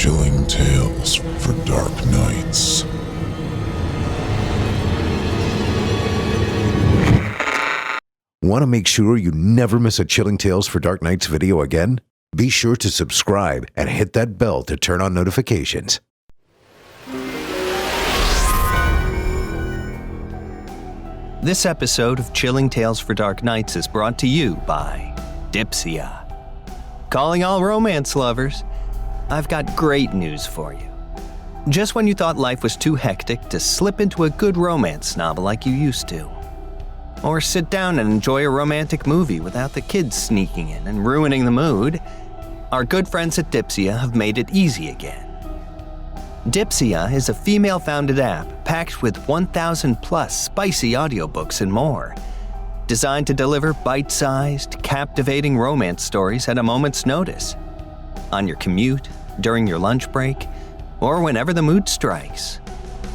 Chilling tales for dark nights. Want to make sure you never miss a Chilling Tales for Dark Nights video again? Be sure to subscribe and hit that bell to turn on notifications. This episode of Chilling Tales for Dark Nights is brought to you by Dipsia. Calling all romance lovers, I've got great news for you. Just when you thought life was too hectic to slip into a good romance novel like you used to, or sit down and enjoy a romantic movie without the kids sneaking in and ruining the mood, our good friends at Dipsia have made it easy again. Dipsia is a female-founded app packed with 1,000-plus spicy audiobooks and more, designed to deliver bite-sized, captivating romance stories at a moment's notice, on your commute, during your lunch break, or whenever the mood strikes.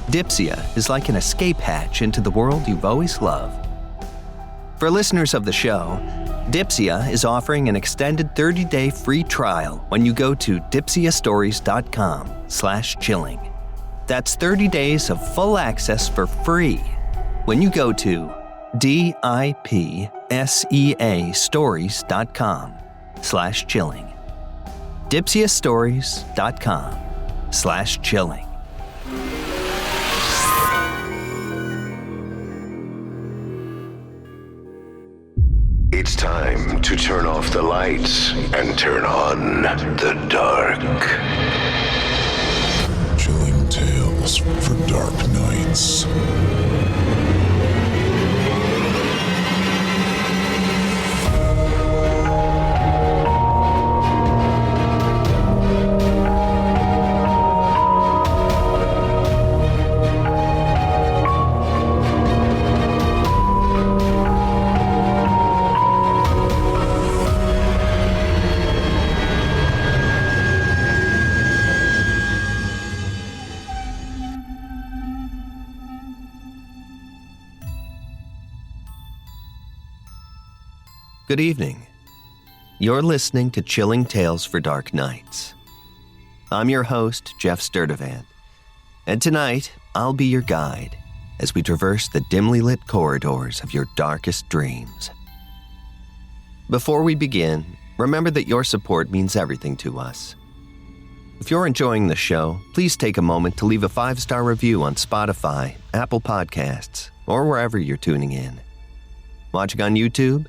Dipsia is like an escape hatch into the world you've always loved. For listeners of the show, Dipsia is offering an extended 30-day free trial when you go to dipsiastories.com/chilling. That's 30 days of full access for free when you go to dipsiastories.com/chilling. dipsiastories.com/chilling. It's time to turn off the lights and turn on the dark. Chilling tales for dark nights. Good evening. You're listening to Chilling Tales for Dark Nights. I'm your host, Geoff Sturtevant, and tonight I'll be your guide as we traverse the dimly lit corridors of your darkest dreams. Before we begin, remember that your support means everything to us. If you're enjoying the show, please take a moment to leave a 5-star review on Spotify, Apple Podcasts, or wherever you're tuning in. Watching on YouTube?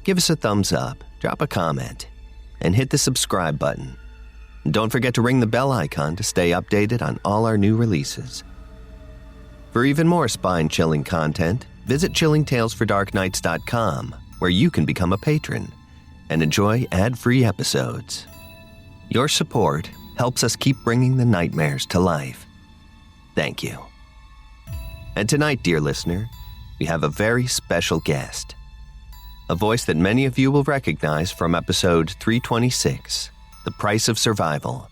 Give us a thumbs up, drop a comment, and hit the subscribe button. And don't forget to ring the bell icon to stay updated on all our new releases. For even more spine-chilling content, visit chillingtalesfordarknights.com, where you can become a patron and enjoy ad-free episodes. Your support helps us keep bringing the nightmares to life. Thank you. And tonight, dear listener, we have a very special guest. A voice that many of you will recognize from episode 326, The Price of Survival,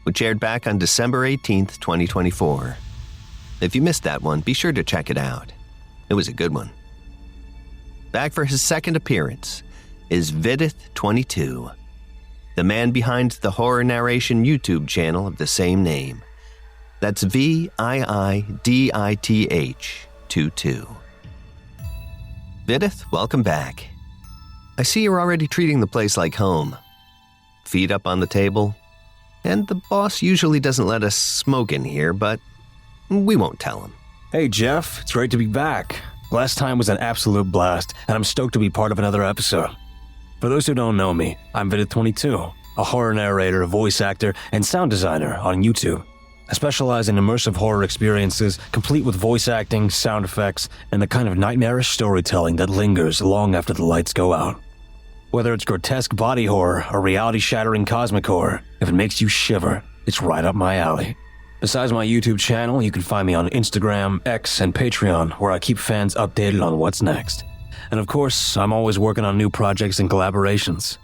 which aired back on December 18th, 2024. If you missed that one, be sure to check it out. It was a good one. Back for his second appearance is Viidith22, the man behind the horror narration YouTube channel of the same name. That's VIIDITH22. Viidith, welcome back. I see you're already treating the place like home. Feet up on the table. And the boss usually doesn't let us smoke in here, but we won't tell him. Hey Jeff, it's great to be back. Last time was an absolute blast, and I'm stoked to be part of another episode. For those who don't know me, I'm Viidith22, a horror narrator, voice actor, and sound designer on YouTube. I specialize in immersive horror experiences, complete with voice acting, sound effects, and the kind of nightmarish storytelling that lingers long after the lights go out. Whether it's grotesque body horror or reality-shattering cosmic horror, if it makes you shiver, it's right up my alley. Besides my YouTube channel, you can find me on Instagram, X, and Patreon, where I keep fans updated on what's next. And of course, I'm always working on new projects and collaborations.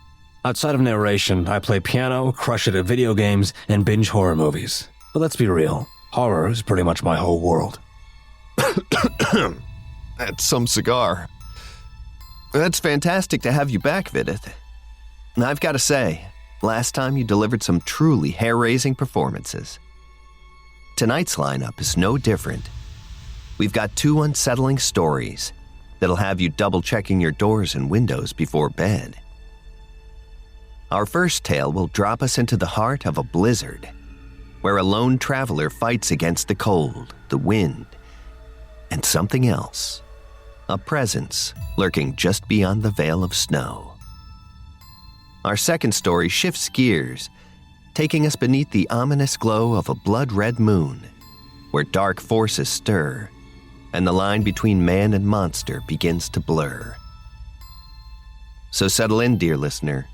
Outside of narration, I play piano, crush it at video games, and binge horror movies. But let's be real, horror is pretty much my whole world. That's some cigar. That's fantastic to have you back, Viidith. I've got to say, last time you delivered some truly hair-raising performances. Tonight's lineup is no different. We've got 2 unsettling stories that'll have you double-checking your doors and windows before bed. Our first tale will drop us into the heart of a blizzard, where a lone traveler fights against the cold, the wind, and something else, a presence lurking just beyond the veil of snow. Our second story shifts gears, taking us beneath the ominous glow of a blood-red moon, where dark forces stir and the line between man and monster begins to blur. So settle in, dear listener,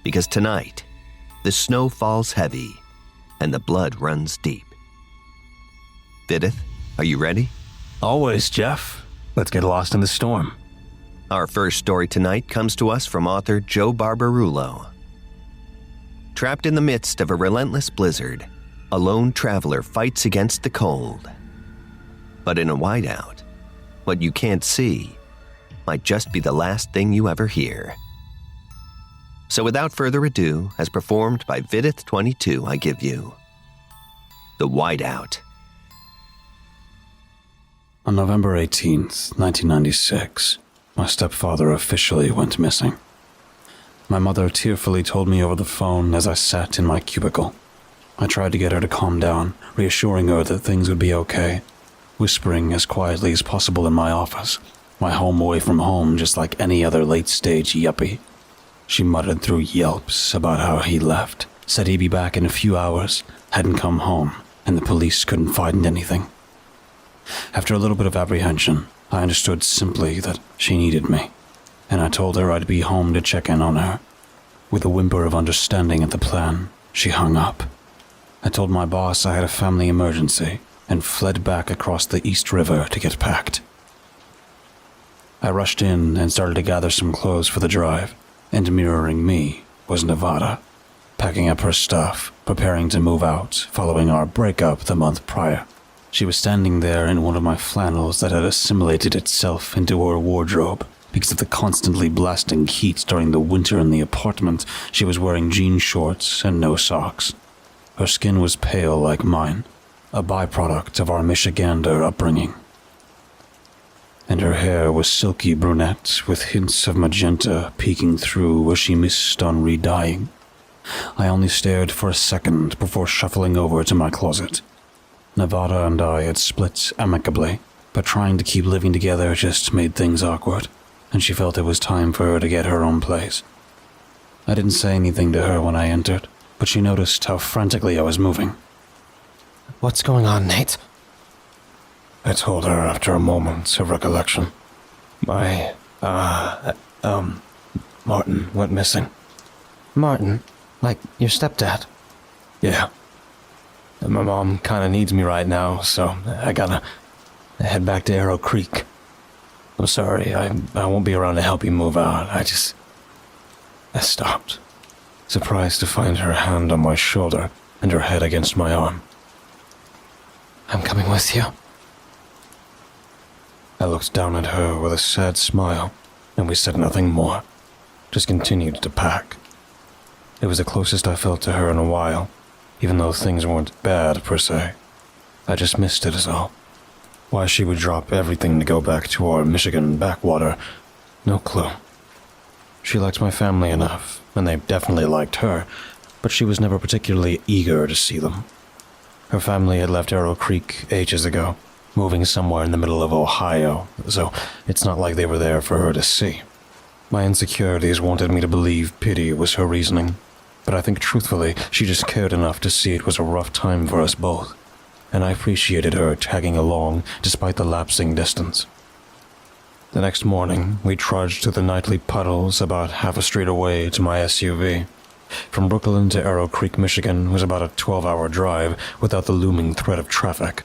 because tonight, the snow falls heavy and the blood runs deep. Viidith, are you ready? Always, Jeff. Let's get lost in the storm. Our first story tonight comes to us from author Joe Barbarulo. Trapped in the midst of a relentless blizzard, a lone traveler fights against the cold. But in a whiteout, what you can't see might just be the last thing you ever hear. So without further ado, as performed by Viidith22, I give you The Whiteout. On November 18th, 1996, my stepfather officially went missing. My mother tearfully told me over the phone as I sat in my cubicle. I tried to get her to calm down, reassuring her that things would be okay, whispering as quietly as possible in my office, my home away from home just like any other late-stage yuppie. She muttered through yelps about how he left, said he'd be back in a few hours, hadn't come home, and the police couldn't find anything. After a little bit of apprehension, I understood simply that she needed me, and I told her I'd be home to check in on her. With a whimper of understanding at the plan, she hung up. I told my boss I had a family emergency and fled back across the East River to get packed. I rushed in and started to gather some clothes for the drive, and mirroring me was Nevada, packing up her stuff, preparing to move out following our breakup the month prior. She was standing there in one of my flannels that had assimilated itself into her wardrobe. Because of the constantly blasting heat during the winter in the apartment, she was wearing jean shorts and no socks. Her skin was pale like mine, a byproduct of our Michigander upbringing. And her hair was silky brunette with hints of magenta peeking through as she missed on re-dyeing. I only stared for a second before shuffling over to my closet. Nevada and I had split amicably, but trying to keep living together just made things awkward, and she felt it was time for her to get her own place. I didn't say anything to her when I entered, but she noticed how frantically I was moving. What's going on, Nate? I told her after a moment of recollection. Martin went missing. Martin? Like your stepdad? Yeah. And my mom kinda needs me right now, so I gotta head back to Arrow Creek. I'm sorry, I won't be around to help you move out. I stopped, surprised to find her hand on my shoulder and her head against my arm. I'm coming with you. I looked down at her with a sad smile, and we said nothing more, just continued to pack. It was the closest I felt to her in a while, even though things weren't bad per se. I just missed it as all. Why she would drop everything to go back to our Michigan backwater, no clue. She liked my family enough, and they definitely liked her, but she was never particularly eager to see them. Her family had left Arrow Creek ages ago, moving somewhere in the middle of Ohio, so it's not like they were there for her to see. My insecurities wanted me to believe pity was her reasoning, but I think truthfully she just cared enough to see it was a rough time for us both, and I appreciated her tagging along despite the lapsing distance. The next morning, we trudged through the nightly puddles about half a street away to my SUV. From Brooklyn to Arrow Creek, Michigan was about a 12-hour drive without the looming threat of traffic.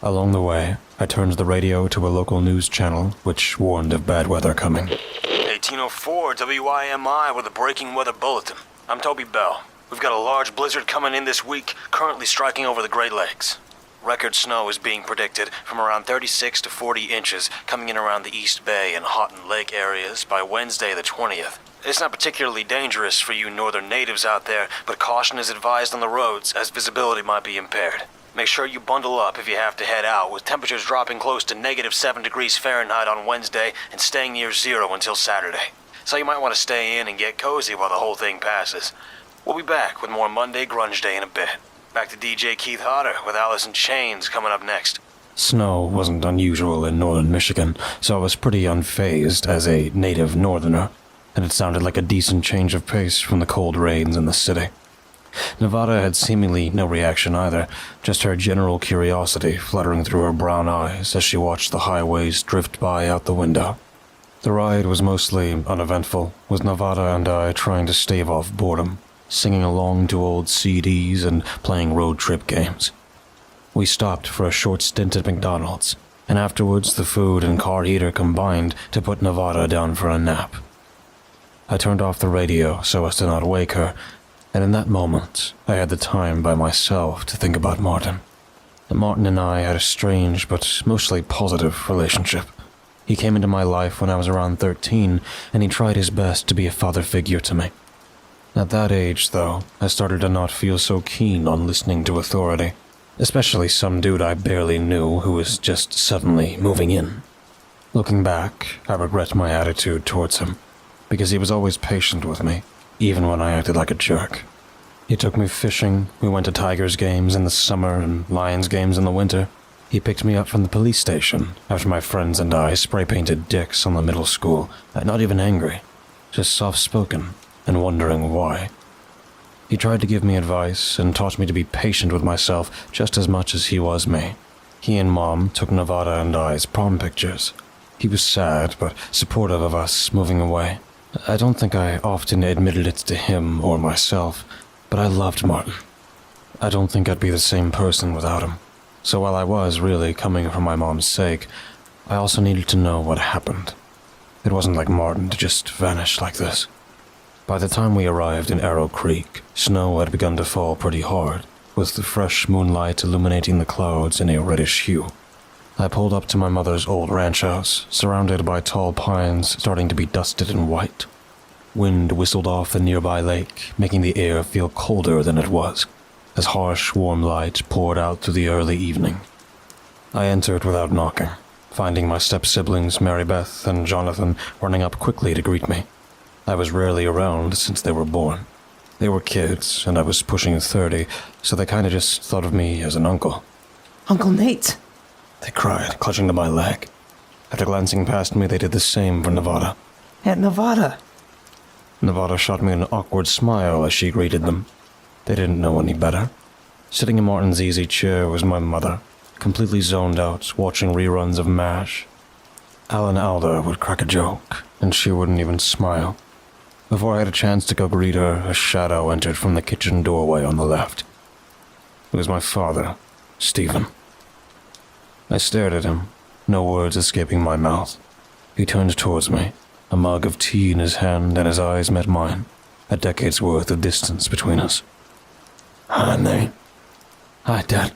Along the way, I turned the radio to a local news channel which warned of bad weather coming. 1804 WIMI with a breaking weather bulletin. I'm Toby Bell. We've got a large blizzard coming in this week, currently striking over the Great Lakes. Record snow is being predicted from around 36 to 40 inches, coming in around the East Bay and Houghton Lake areas by Wednesday the 20th. It's not particularly dangerous for you northern natives out there, but caution is advised on the roads as visibility might be impaired. Make sure you bundle up if you have to head out, with temperatures dropping close to -7 degrees Fahrenheit on Wednesday and staying near 0 until Saturday. So you might want to stay in and get cozy while the whole thing passes. We'll be back with more Monday Grunge Day in a bit. Back to DJ Keith Hodder with Alice in Chains coming up next. Snow wasn't unusual in northern Michigan, so I was pretty unfazed as a native northerner, and it sounded like a decent change of pace from the cold rains in the city. Nevada had seemingly no reaction either, just her general curiosity fluttering through her brown eyes as she watched the highways drift by out the window. The ride was mostly uneventful, with Nevada and I trying to stave off boredom, singing along to old CDs and playing road trip games. We stopped for a short stint at McDonald's, and afterwards the food and car heater combined to put Nevada down for a nap. I turned off the radio so as to not wake her, and in that moment, I had the time by myself to think about Martin. Martin and I had a strange but mostly positive relationship. He came into my life when I was around 13, and he tried his best to be a father figure to me. At that age, though, I started to not feel so keen on listening to authority, especially some dude I barely knew who was just suddenly moving in. Looking back, I regret my attitude towards him, because he was always patient with me, even when I acted like a jerk. He took me fishing, we went to Tigers games in the summer and Lions games in the winter. He picked me up from the police station after my friends and I spray-painted dicks on the middle school, not even angry, just soft-spoken and wondering why. He tried to give me advice and taught me to be patient with myself just as much as he was me. He and Mom took Nevada and I's prom pictures. He was sad but supportive of us moving away. I don't think I often admitted it to him or myself, but I loved Martin. I don't think I'd be the same person without him. So while I was really coming for my mom's sake, I also needed to know what happened. It wasn't like Martin to just vanish like this. By the time we arrived in Arrow Creek, snow had begun to fall pretty hard, with the fresh moonlight illuminating the clouds in a reddish hue. I pulled up to my mother's old ranch house, surrounded by tall pines starting to be dusted in white. Wind whistled off the nearby lake, making the air feel colder than it was, as harsh, warm light poured out through the early evening. I entered without knocking, finding my step-siblings Mary Beth and Jonathan running up quickly to greet me. I was rarely around since they were born. They were kids, and I was pushing 30, so they kinda just thought of me as an uncle. Uncle Nate! They cried, clutching to my leg. After glancing past me, they did the same for Nevada. Aunt Nevada! Nevada shot me an awkward smile as she greeted them. They didn't know any better. Sitting in Martin's easy chair was my mother, completely zoned out, watching reruns of MASH. Al and Alda would crack a joke, and she wouldn't even smile. Before I had a chance to go greet her, a shadow entered from the kitchen doorway on the left. It was my father, Stephen. I stared at him, no words escaping my mouth. He turned towards me, a mug of tea in his hand, and his eyes met mine, a decade's worth of distance between us. "Hi, Nate." "Hi, Dad."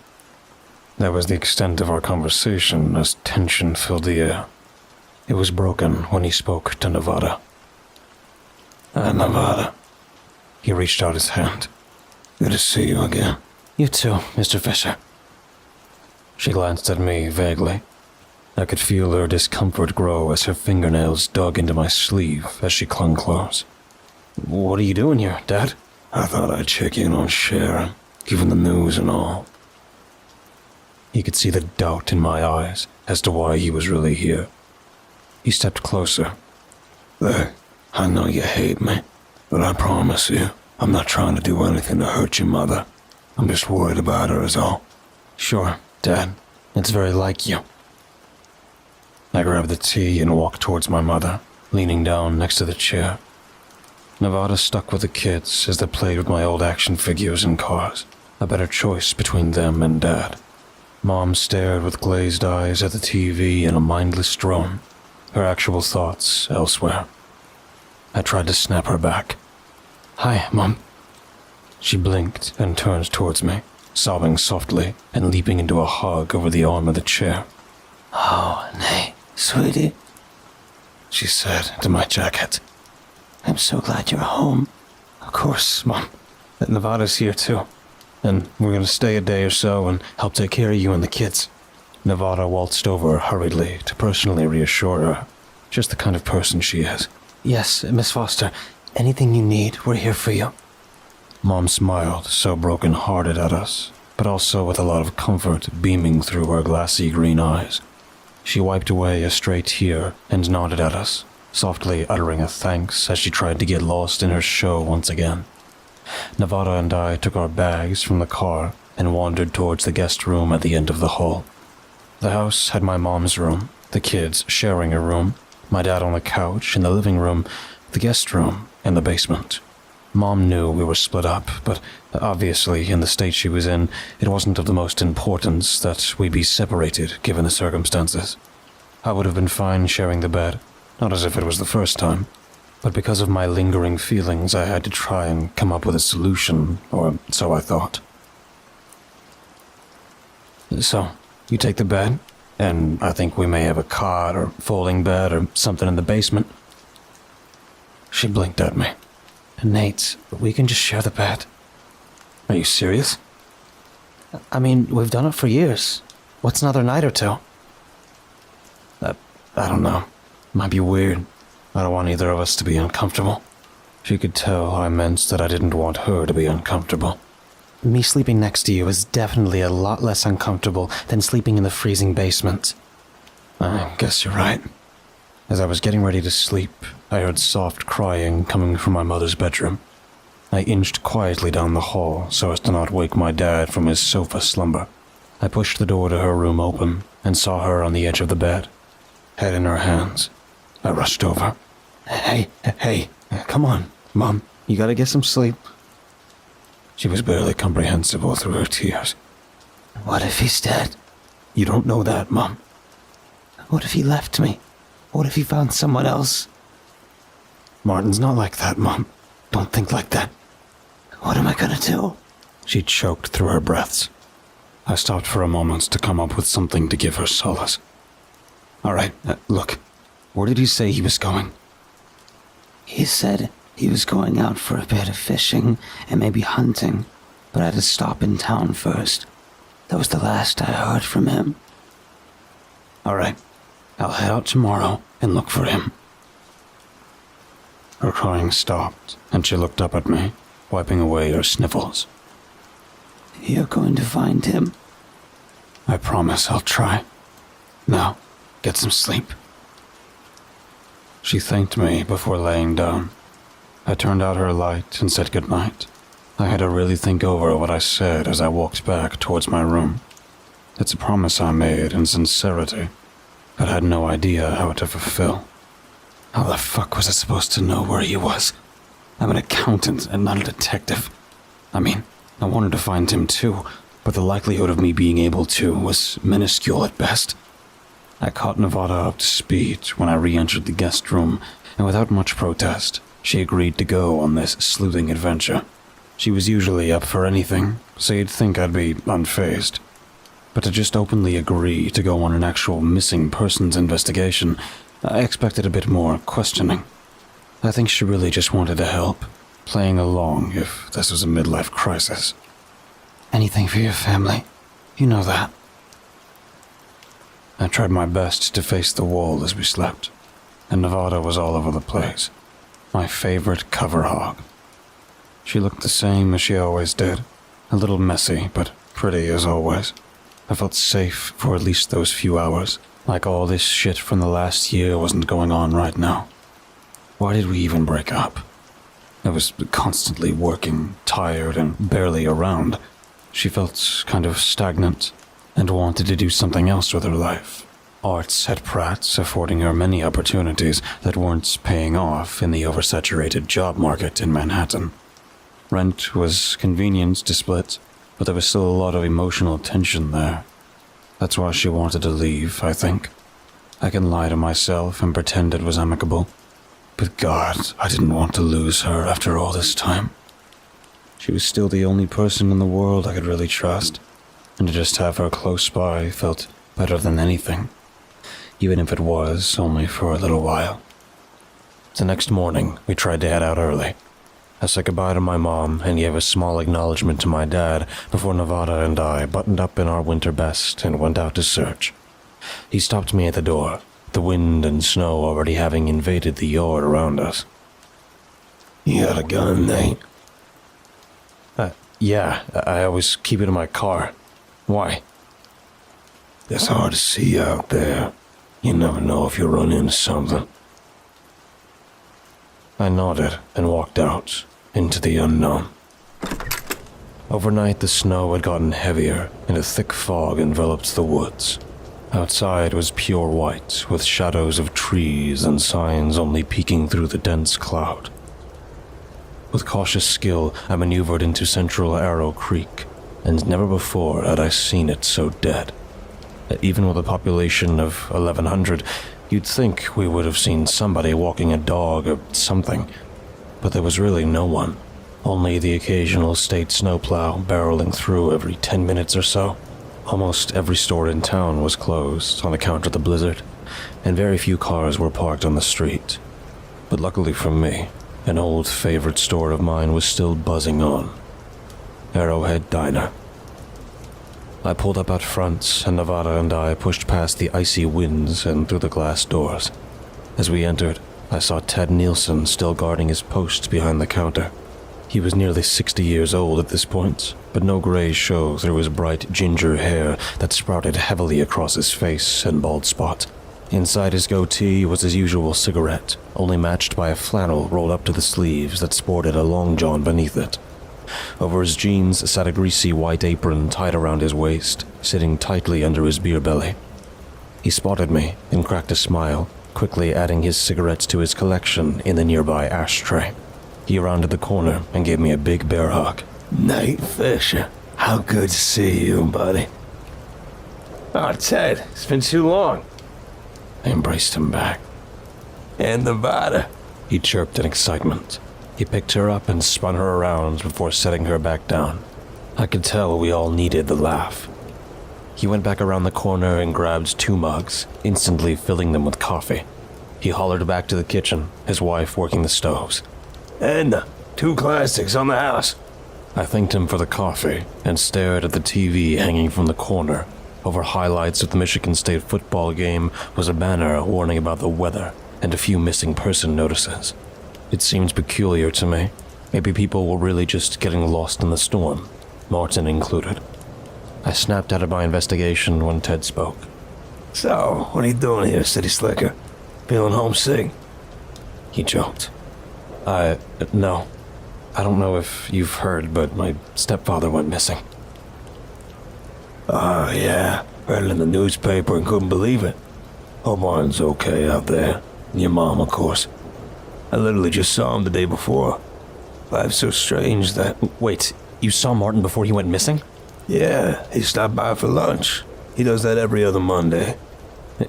That was the extent of our conversation as tension filled the air. It was broken when he spoke to Nevada. "Hi, Nevada." He reached out his hand. "Good to see you again." "You too, Mr. Fisher." She glanced at me vaguely. I could feel her discomfort grow as her fingernails dug into my sleeve as she clung close. "What are you doing here, Dad?" "I thought I'd check in on Sharon, given the news and all." He could see the doubt in my eyes as to why he was really here. He stepped closer. "Look, I know you hate me, but I promise you, I'm not trying to do anything to hurt your mother. I'm just worried about her is all." "Sure, Dad. It's very like you." I grabbed the tea and walked towards my mother, leaning down next to the chair. Nevada stuck with the kids as they played with my old action figures and cars, a better choice between them and Dad. Mom stared with glazed eyes at the TV in a mindless drone, her actual thoughts elsewhere. I tried to snap her back. "Hi, Mom." She blinked and turned towards me, sobbing softly and leaping into a hug over the arm of the chair. "Oh, Nate, sweetie," she said to my jacket. I'm so glad you're home. Of course, Mom. Nevada's here too. And we're gonna stay a day or so and help take care of you and the kids. Nevada waltzed over hurriedly to personally reassure her. Just the kind of person she is. Yes, Miss Foster. Anything you need, we're here for you. Mom smiled, so broken-hearted at us, but also with a lot of comfort beaming through her glassy green eyes. She wiped away a stray tear and nodded at us, softly uttering a thanks as she tried to get lost in her show once again. Nevada and I took our bags from the car and wandered towards the guest room at the end of the hall. The house had my mom's room, the kids sharing a room, my dad on the couch in the living room, the guest room in the basement. Mom knew we were split up, but obviously, in the state she was in, it wasn't of the most importance that we be separated given the circumstances. I would have been fine sharing the bed, not as if it was the first time, but because of my lingering feelings, I had to try and come up with a solution, or so I thought. So, you take the bed, and I think we may have a cot or folding bed or something in the basement. She blinked at me. Nate, we can just share the bed. Are you serious? I mean, we've done it for years. What's another night or two? I don't know. Might be weird. I don't want either of us to be uncomfortable. She could tell I meant that I didn't want her to be uncomfortable. Me sleeping next to you is definitely a lot less uncomfortable than sleeping in the freezing basement. I guess you're right. As I was getting ready to sleep, I heard soft crying coming from my mother's bedroom. I inched quietly down the hall so as to not wake my dad from his sofa slumber. I pushed the door to her room open and saw her on the edge of the bed, head in her hands. I rushed over. Hey, come on, Mom, you gotta get some sleep. She was barely comprehensible through her tears. What if he's dead? You don't know that, Mom. What if he left me? What if he found someone else? Martin's not like that, Mom. Don't think like that. What am I gonna do? She choked through her breaths. I stopped for a moment to come up with something to give her solace. All right, look. Where did he say he was going? He said he was going out for a bit of fishing and maybe hunting, but I had to stop in town first. That was the last I heard from him. All right, I'll head out tomorrow and look for him. Her crying stopped, and she looked up at me, wiping away her sniffles. You're going to find him? I promise I'll try. Now, get some sleep. She thanked me before laying down. I turned out her light and said goodnight. I had to really think over what I said as I walked back towards my room. It's a promise I made in sincerity, but I had no idea how to fulfill. How the fuck was I supposed to know where he was? I'm an accountant and not a detective. I mean, I wanted to find him too, but the likelihood of me being able to was minuscule at best. I caught Nevada up to speed when I re-entered the guest room, and without much protest, she agreed to go on this sleuthing adventure. She was usually up for anything, so you'd think I'd be unfazed. But to just openly agree to go on an actual missing persons investigation, I expected a bit more questioning. I think she really just wanted to help, playing along if this was a midlife crisis. Anything for your family, you know that. I tried my best to face the wall as we slept, and Nevada was all over the place. My favorite cover hog. She looked the same as she always did, a little messy, but pretty as always. I felt safe for at least those few hours, like all this shit from the last year wasn't going on right now. Why did we even break up? I was constantly working, tired, and barely around. She felt kind of stagnant, and wanted to do something else with her life. Arts at Pratt's affording her many opportunities that weren't paying off in the oversaturated job market in Manhattan. Rent was convenient to split, but there was still a lot of emotional tension there. That's why she wanted to leave, I think. I can lie to myself and pretend it was amicable. But God, I didn't want to lose her after all this time. She was still the only person in the world I could really trust, and to just have her close by felt better than anything, even if it was only for a little while. The next morning, we tried to head out early. I said goodbye to my mom and gave a small acknowledgement to my dad before Nevada and I buttoned up in our winter best and went out to search. He stopped me at the door, the wind and snow already having invaded the yard around us. You got a gun, Nate? Yeah, I always keep it in my car. Why? It's hard to see out there. You never know if you'll run into something. I nodded and walked out, into the unknown. Overnight, the snow had gotten heavier, and a thick fog enveloped the woods. Outside was pure white, with shadows of trees and signs only peeking through the dense cloud. With cautious skill, I maneuvered into Central Arrow Creek, and never before had I seen it so dead. Even with a population of 1,100, you'd think we would have seen somebody walking a dog or something, but there was really no one, only the occasional state snowplow barreling through every 10 minutes or so. Almost every store in town was closed on account of the blizzard, and very few cars were parked on the street. But luckily for me, an old favorite store of mine was still buzzing on. Arrowhead Diner. I pulled up out front, and Nevada and I pushed past the icy winds and through the glass doors. As we entered, I saw Ted Nielsen still guarding his post behind the counter. He was nearly 60 years old at this point, but no gray show through his bright ginger hair that sprouted heavily across his face and bald spot. Inside his goatee was his usual cigarette, only matched by a flannel rolled up to the sleeves that sported a long john beneath it. Over his jeans sat a greasy white apron tied around his waist, sitting tightly under his beer belly. He spotted me and cracked a smile, quickly adding his cigarettes to his collection in the nearby ashtray. He rounded the corner and gave me a big bear hug. Nate Fisher, how good to see you, buddy. Oh, Ted, it's been too long. I embraced him back. And Nevada, he chirped in excitement. He picked her up and spun her around before setting her back down. I could tell we all needed the laugh. He went back around the corner and grabbed 2 mugs, instantly filling them with coffee. He hollered back to the kitchen, his wife working the stoves. And 2 classics on the house. I thanked him for the coffee and stared at the TV hanging from the corner. Over highlights of the Michigan State football game was a banner warning about the weather and a few missing person notices. It seemed peculiar to me. Maybe people were really just getting lost in the storm, Martin included. I snapped out of my investigation when Ted spoke. So, what are you doing here, City Slicker? Feeling homesick? He joked. No. I don't know if you've heard, but my stepfather went missing. Oh, yeah. Read it in the newspaper and couldn't believe it. Hope Martin's okay out there. And your mom, of course. I literally just saw him the day before. Life's so strange that... Wait, you saw Martin before he went missing? Yeah, he stopped by for lunch. He does that every other Monday.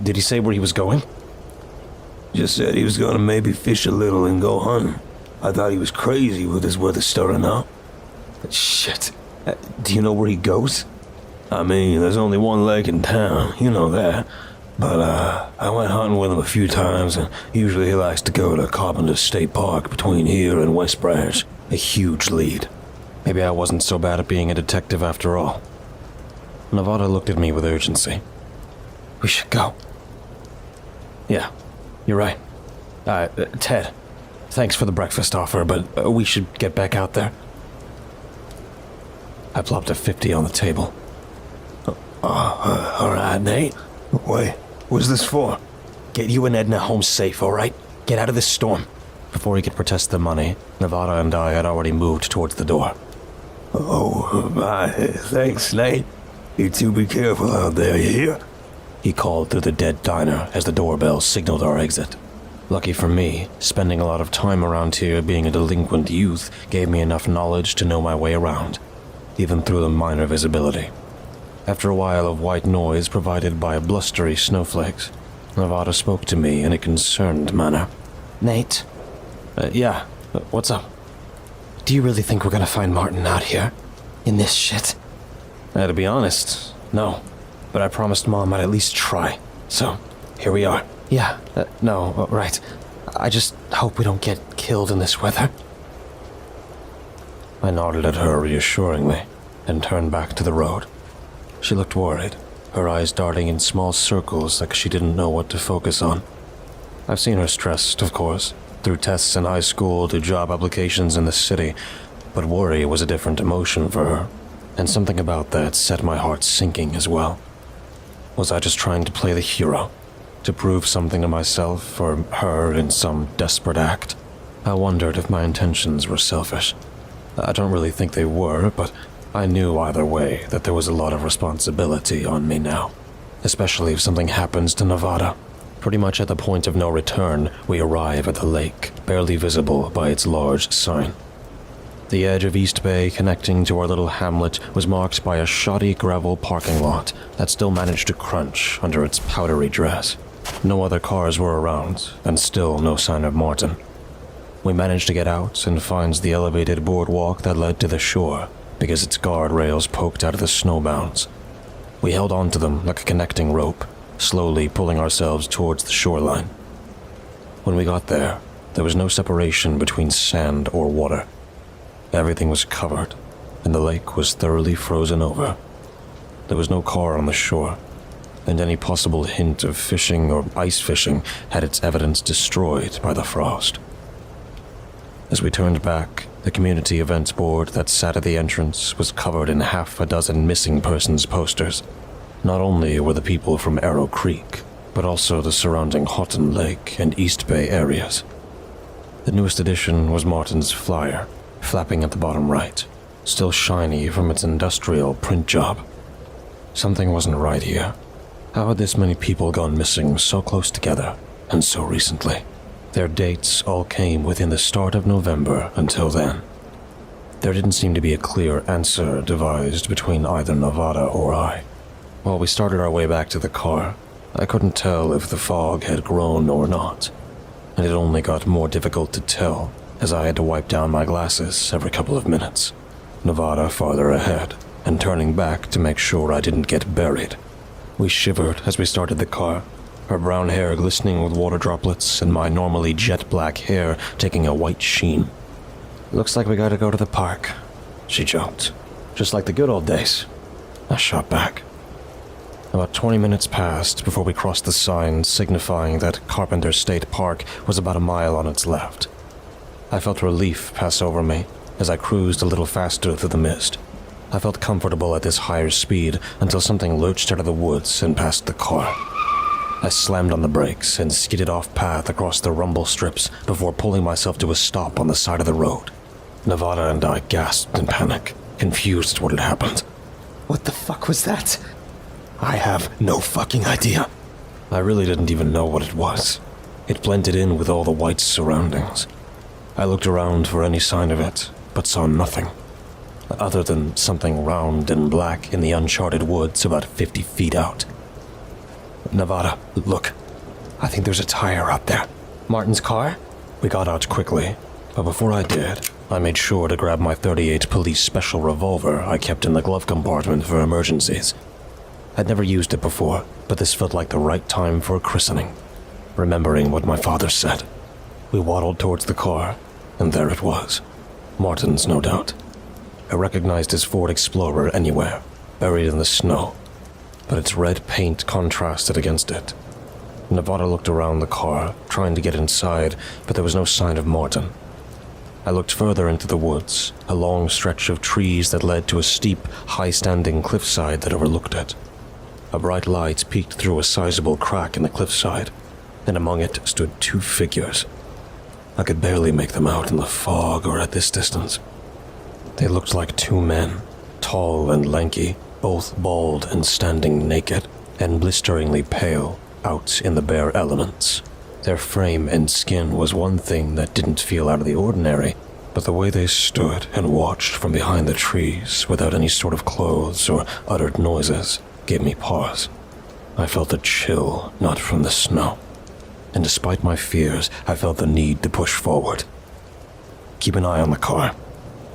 Did he say where he was going? Just said he was gonna maybe fish a little and go hunting. I thought he was crazy with his weather stirring up. Shit. Do you know where he goes? I mean, there's only one lake in town, you know that. But, I went hunting with him a few times, and usually he likes to go to Carpenter State Park between here and West Branch. A huge lead. Maybe I wasn't so bad at being a detective after all. Nevada looked at me with urgency. We should go. Yeah, you're right. Ted, thanks for the breakfast offer, but we should get back out there. I plopped a 50 on the table. All right, Nate. Wait, what's this for? Get you and Edna home safe, all right? Get out of this storm. Before he could protest the money, Nevada and I had already moved towards the door. Oh, my, thanks, Nate. You two be careful out there, you hear? He called through the dead diner as the doorbell signaled our exit. Lucky for me, spending a lot of time around here being a delinquent youth gave me enough knowledge to know my way around, even through the minor visibility. After a while of white noise provided by blustery snowflakes, Nevada spoke to me in a concerned manner. Nate? Yeah, what's up? Do you really think we're gonna find Martin out here? In this shit? To be honest, no. But I promised Mom I'd at least try. So, here we are. Yeah, no, right. I just hope we don't get killed in this weather. I nodded at her reassuringly and turned back to the road. She looked worried, her eyes darting in small circles like she didn't know what to focus on. I've seen her stressed, of course, through tests in high school to job applications in the city, but worry was a different emotion for her, and something about that set my heart sinking as well. Was I just trying to play the hero? To prove something to myself or her in some desperate act? I wondered if my intentions were selfish. I don't really think they were, but I knew either way that there was a lot of responsibility on me now, especially if something happens to Nevada. Pretty much at the point of no return, we arrive at the lake, barely visible by its large sign. The edge of East Bay connecting to our little hamlet was marked by a shoddy gravel parking lot that still managed to crunch under its powdery dress. No other cars were around, and still no sign of Martin. We managed to get out and find the elevated boardwalk that led to the shore, because its guardrails poked out of the snowbounds. We held onto them like a connecting rope, slowly pulling ourselves towards the shoreline. When we got there was no separation between sand or water. Everything was covered, and the lake was thoroughly frozen over. There was no car on the shore, and any possible hint of fishing or ice fishing had its evidence destroyed by the frost. As we turned back, the community events board that sat at the entrance was covered in half a dozen missing persons posters. Not only were the people from Arrow Creek, but also the surrounding Houghton Lake and East Bay areas. The newest addition was Martin's flyer, flapping at the bottom right, still shiny from its industrial print job. Something wasn't right here. How had this many people gone missing so close together, and so recently? Their dates all came within the start of November until then. There didn't seem to be a clear answer devised between either Nevada or I. While we started our way back to the car, I couldn't tell if the fog had grown or not, and it only got more difficult to tell as I had to wipe down my glasses every couple of minutes. Nevada farther ahead, and turning back to make sure I didn't get buried. We shivered as we started the car, her brown hair glistening with water droplets and my normally jet black hair taking a white sheen. "Looks like we gotta go to the park," she joked. "Just like the good old days." I shot back. About 20 minutes passed before we crossed the sign signifying that Carpenter State Park was about a mile on its left. I felt relief pass over me as I cruised a little faster through the mist. I felt comfortable at this higher speed until something lurched out of the woods and past the car. I slammed on the brakes and skidded off-path across the rumble strips before pulling myself to a stop on the side of the road. Nevada and I gasped in panic, confused at what had happened. What the fuck was that? I have no fucking idea. I really didn't even know what it was. It blended in with all the white surroundings. I looked around for any sign of it, but saw nothing, other than something round and black in the uncharted woods about 50 feet out. "Nevada, look. I think there's a tire out there." "Martin's car?" We got out quickly, but before I did, I made sure to grab my .38 police special revolver I kept in the glove compartment for emergencies. I'd never used it before, but this felt like the right time for a christening, remembering what my father said. We waddled towards the car, and there it was. Martin's, no doubt. I recognized his Ford Explorer anywhere, buried in the snow, but its red paint contrasted against it. Nevada looked around the car, trying to get inside, but there was no sign of Martin. I looked further into the woods, a long stretch of trees that led to a steep, high-standing cliffside that overlooked it. A bright light peeked through a sizable crack in the cliffside, and among it stood two figures. I could barely make them out in the fog or at this distance. They looked like two men, tall and lanky, both bald and standing naked, and blisteringly pale, out in the bare elements. Their frame and skin was one thing that didn't feel out of the ordinary, but the way they stood and watched from behind the trees without any sort of clothes or uttered noises gave me pause. I felt a chill, not from the snow. And despite my fears, I felt the need to push forward. "Keep an eye on the car,"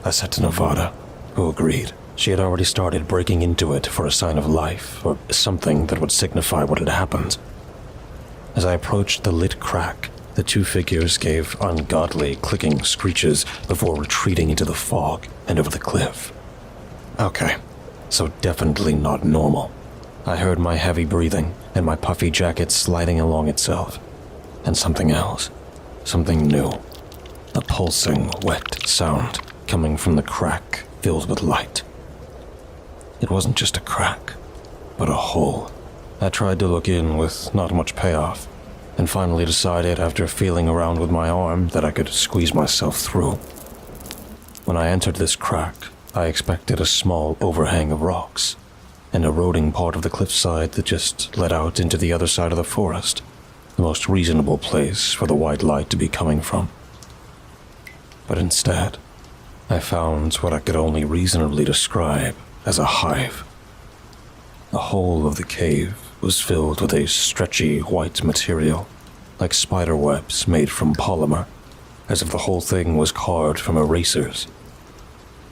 I said to Nevada, who agreed. She had already started breaking into it for a sign of life, or something that would signify what had happened. As I approached the lit crack, The two figures gave ungodly clicking screeches before retreating into the fog and over the cliff. Okay, so definitely not normal. I heard my heavy breathing and my puffy jacket sliding along itself. And something else. Something new. A pulsing, wet sound coming from the crack filled with light. It wasn't just a crack, but a hole. I tried to look in with not much payoff, and finally decided after feeling around with my arm that I could squeeze myself through. When I entered this crack, I expected a small overhang of rocks, an eroding part of the cliffside that just led out into the other side of the forest, the most reasonable place for the white light to be coming from. But instead, I found what I could only reasonably describe as a hive. The whole of the cave was filled with a stretchy white material, like spider webs made from polymer, as if the whole thing was carved from erasers.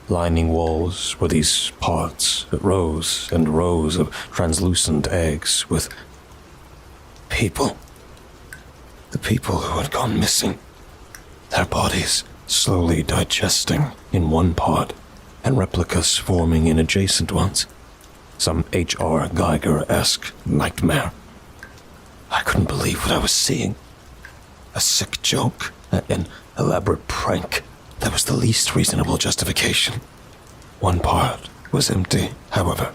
Lining walls were these pods, rows and rows of translucent eggs with people. The people who had gone missing. Their bodies slowly digesting in one pod, and replicas forming in adjacent ones. Some H.R. Geiger-esque nightmare. I couldn't believe what I was seeing. A sick joke, an elaborate prank. That was the least reasonable justification. One part was empty, however,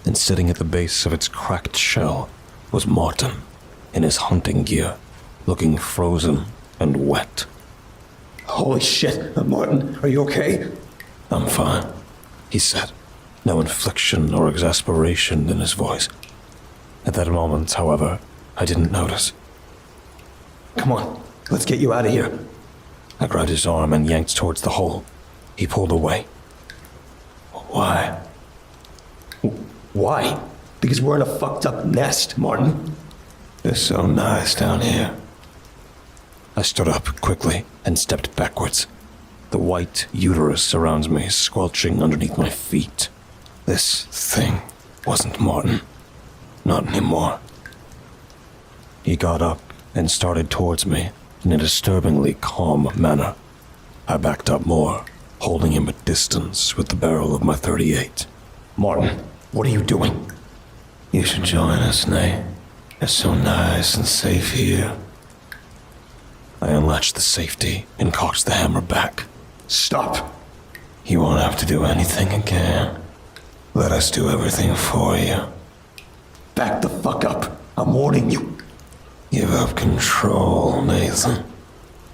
and sitting at the base of its cracked shell was Martin in his hunting gear, looking frozen and wet. Holy shit, Martin, are you okay? I'm fine, he said, no inflection or exasperation in his voice. At that moment, however, I didn't notice. Come on, let's get you out of here. I grabbed his arm and yanked towards the hole. He pulled away. Why? Why? Because we're in a fucked up nest, Martin. It's so nice down here. I stood up quickly and stepped backwards. The white uterus surrounds me, squelching underneath my feet. This thing wasn't Martin. Not anymore. He got up and started towards me in a disturbingly calm manner. I backed up more, holding him at distance with the barrel of my .38. Martin, what are you doing? You should join us, Nate. It's so nice and safe here. I unlatched the safety and cocked the hammer back. Stop. You won't have to do anything again. Let us do everything for you. Back the fuck up. I'm warning you. Give up control, Nathan.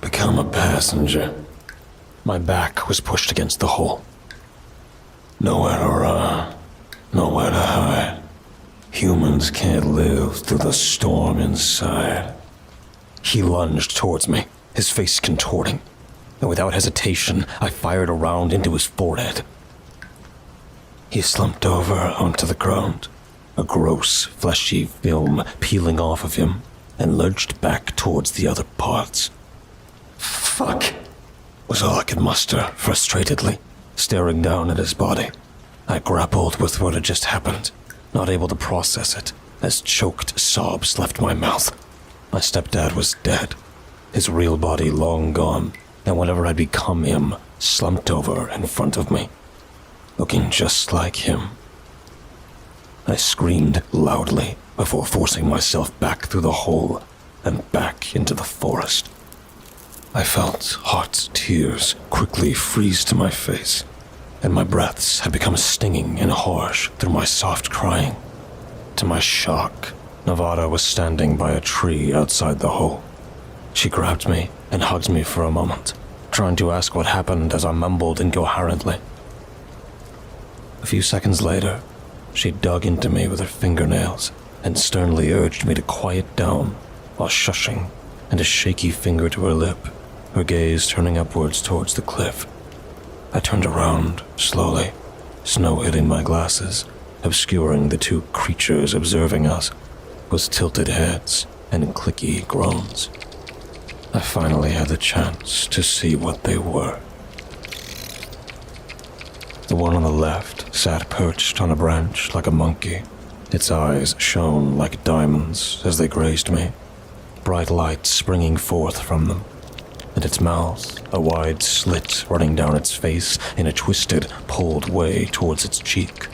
Become a passenger. My back was pushed against the hole. Nowhere to run. Nowhere to hide. Humans can't live through the storm inside. He lunged towards me, his face contorting, and without hesitation, I fired a round into his forehead. He slumped over onto the ground, a gross, fleshy film peeling off of him, and lurched back towards the other parts. Fuck, was all I could muster, frustratedly, staring down at his body. I grappled with what had just happened, not able to process it, as choked sobs left my mouth. My stepdad was dead, his real body long gone, and whatever had become him slumped over in front of me, looking just like him. I screamed loudly before forcing myself back through the hole and back into the forest. I felt hot tears quickly freeze to my face, and my breaths had become stinging and harsh through my soft crying. To my shock, Nevada was standing by a tree outside the hole. She grabbed me and hugged me for a moment, trying to ask what happened as I mumbled incoherently. A few seconds later, she dug into me with her fingernails and sternly urged me to quiet down while shushing and a shaky finger to her lip, her gaze turning upwards towards the cliff. I turned around, slowly, snow hitting my glasses, obscuring the two creatures observing us, with tilted heads and clicky groans. I finally had the chance to see what they were. The one on the left sat perched on a branch like a monkey. Its eyes shone like diamonds as they grazed me. bright light springing forth from them, and its mouth, a wide slit running down its face in a twisted, pulled way towards its cheek.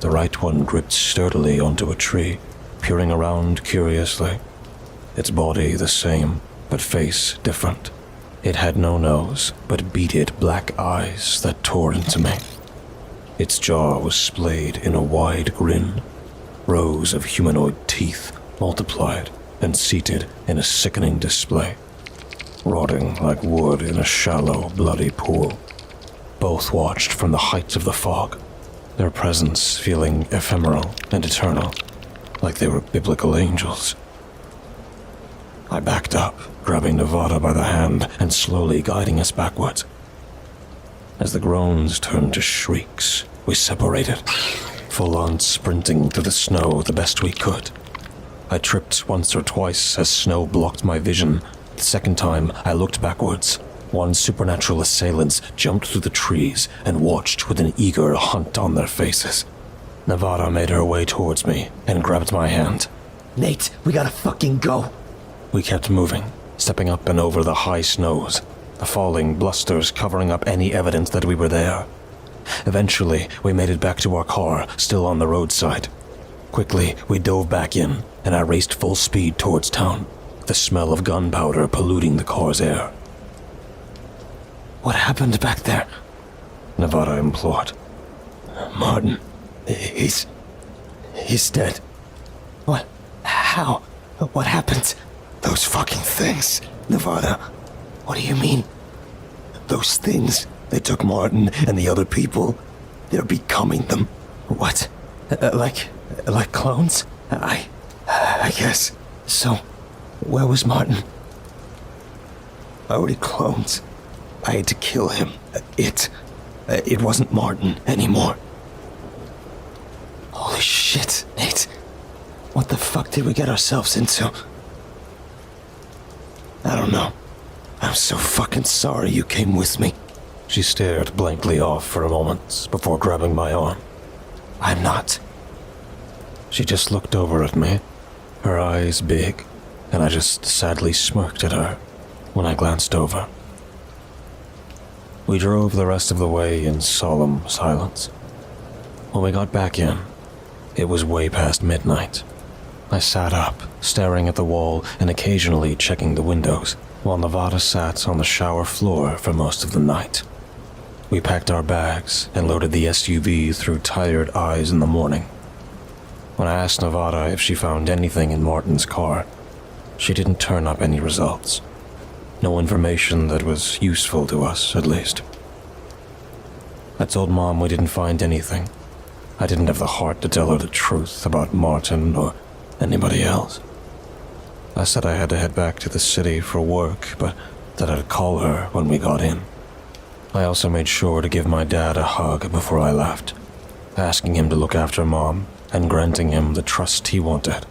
The right one gripped sturdily onto a tree, peering around curiously. Its body the same, but face different. It had no nose, but beaded black eyes that tore into me. Its jaw was splayed in a wide grin, rows of humanoid teeth multiplied and seated in a sickening display, rotting like wood in a shallow, bloody pool. Both watched from the heights of the fog, their presence feeling ephemeral and eternal, like they were biblical angels. I backed up, grabbing Nevada by the hand and slowly guiding us backwards. As the groans turned to shrieks, we separated, full-on sprinting through the snow the best we could. I tripped once or twice as snow blocked my vision. The second time I looked backwards, one supernatural assailants jumped through the trees and watched with an eager hunt on their faces. Nevada made her way towards me and grabbed my hand. Nate, we gotta fucking go. We kept moving, stepping up and over the high snows, the falling blusters covering up any evidence that we were there. Eventually, we made it back to our car, still on the roadside. Quickly, we dove back in, and I raced full speed towards town, the smell of gunpowder polluting the car's air. What happened back there? Nevada implored. Martin, he's dead. What? How? What happened? Those fucking things, Nevada. What do you mean? Those things, they took Martin and the other people. They're becoming them. What? Like clones? I guess. So, where was Martin? Already clones. I had to kill him. It wasn't Martin anymore. Holy shit, Nate. What the fuck did we get ourselves into? I don't know. I'm so fucking sorry you came with me. She stared blankly off for a moment before grabbing my arm. I'm not. She just looked over at me, her eyes big, and I just sadly smirked at her when I glanced over. We drove the rest of the way in solemn silence. When we got back in, it was way past midnight. I sat up, staring at the wall and occasionally checking the windows, while Nevada sat on the shower floor for most of the night. We packed our bags and loaded the SUV through tired eyes in the morning. When I asked Nevada if she found anything in Martin's car, she didn't turn up any results. No information that was useful to us, at least. I told Mom we didn't find anything. I didn't have the heart to tell her the truth about Martin or anybody else. I said I had to head back to the city for work, but that I'd call her when we got in. I also made sure to give my dad a hug before I left, asking him to look after Mom and granting him the trust he wanted.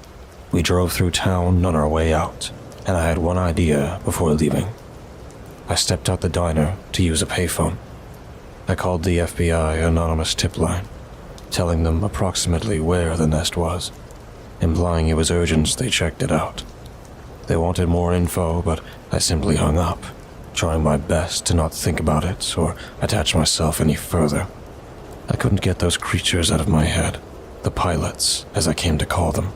We drove through town on our way out, and I had one idea before leaving. I stepped out the diner to use a payphone. I called the FBI anonymous tip line, telling them approximately where the nest was, implying it was urgent they checked it out. They wanted more info, but I simply hung up, trying my best to not think about it or attach myself any further. I couldn't get those creatures out of my head, the pilots, as I came to call them.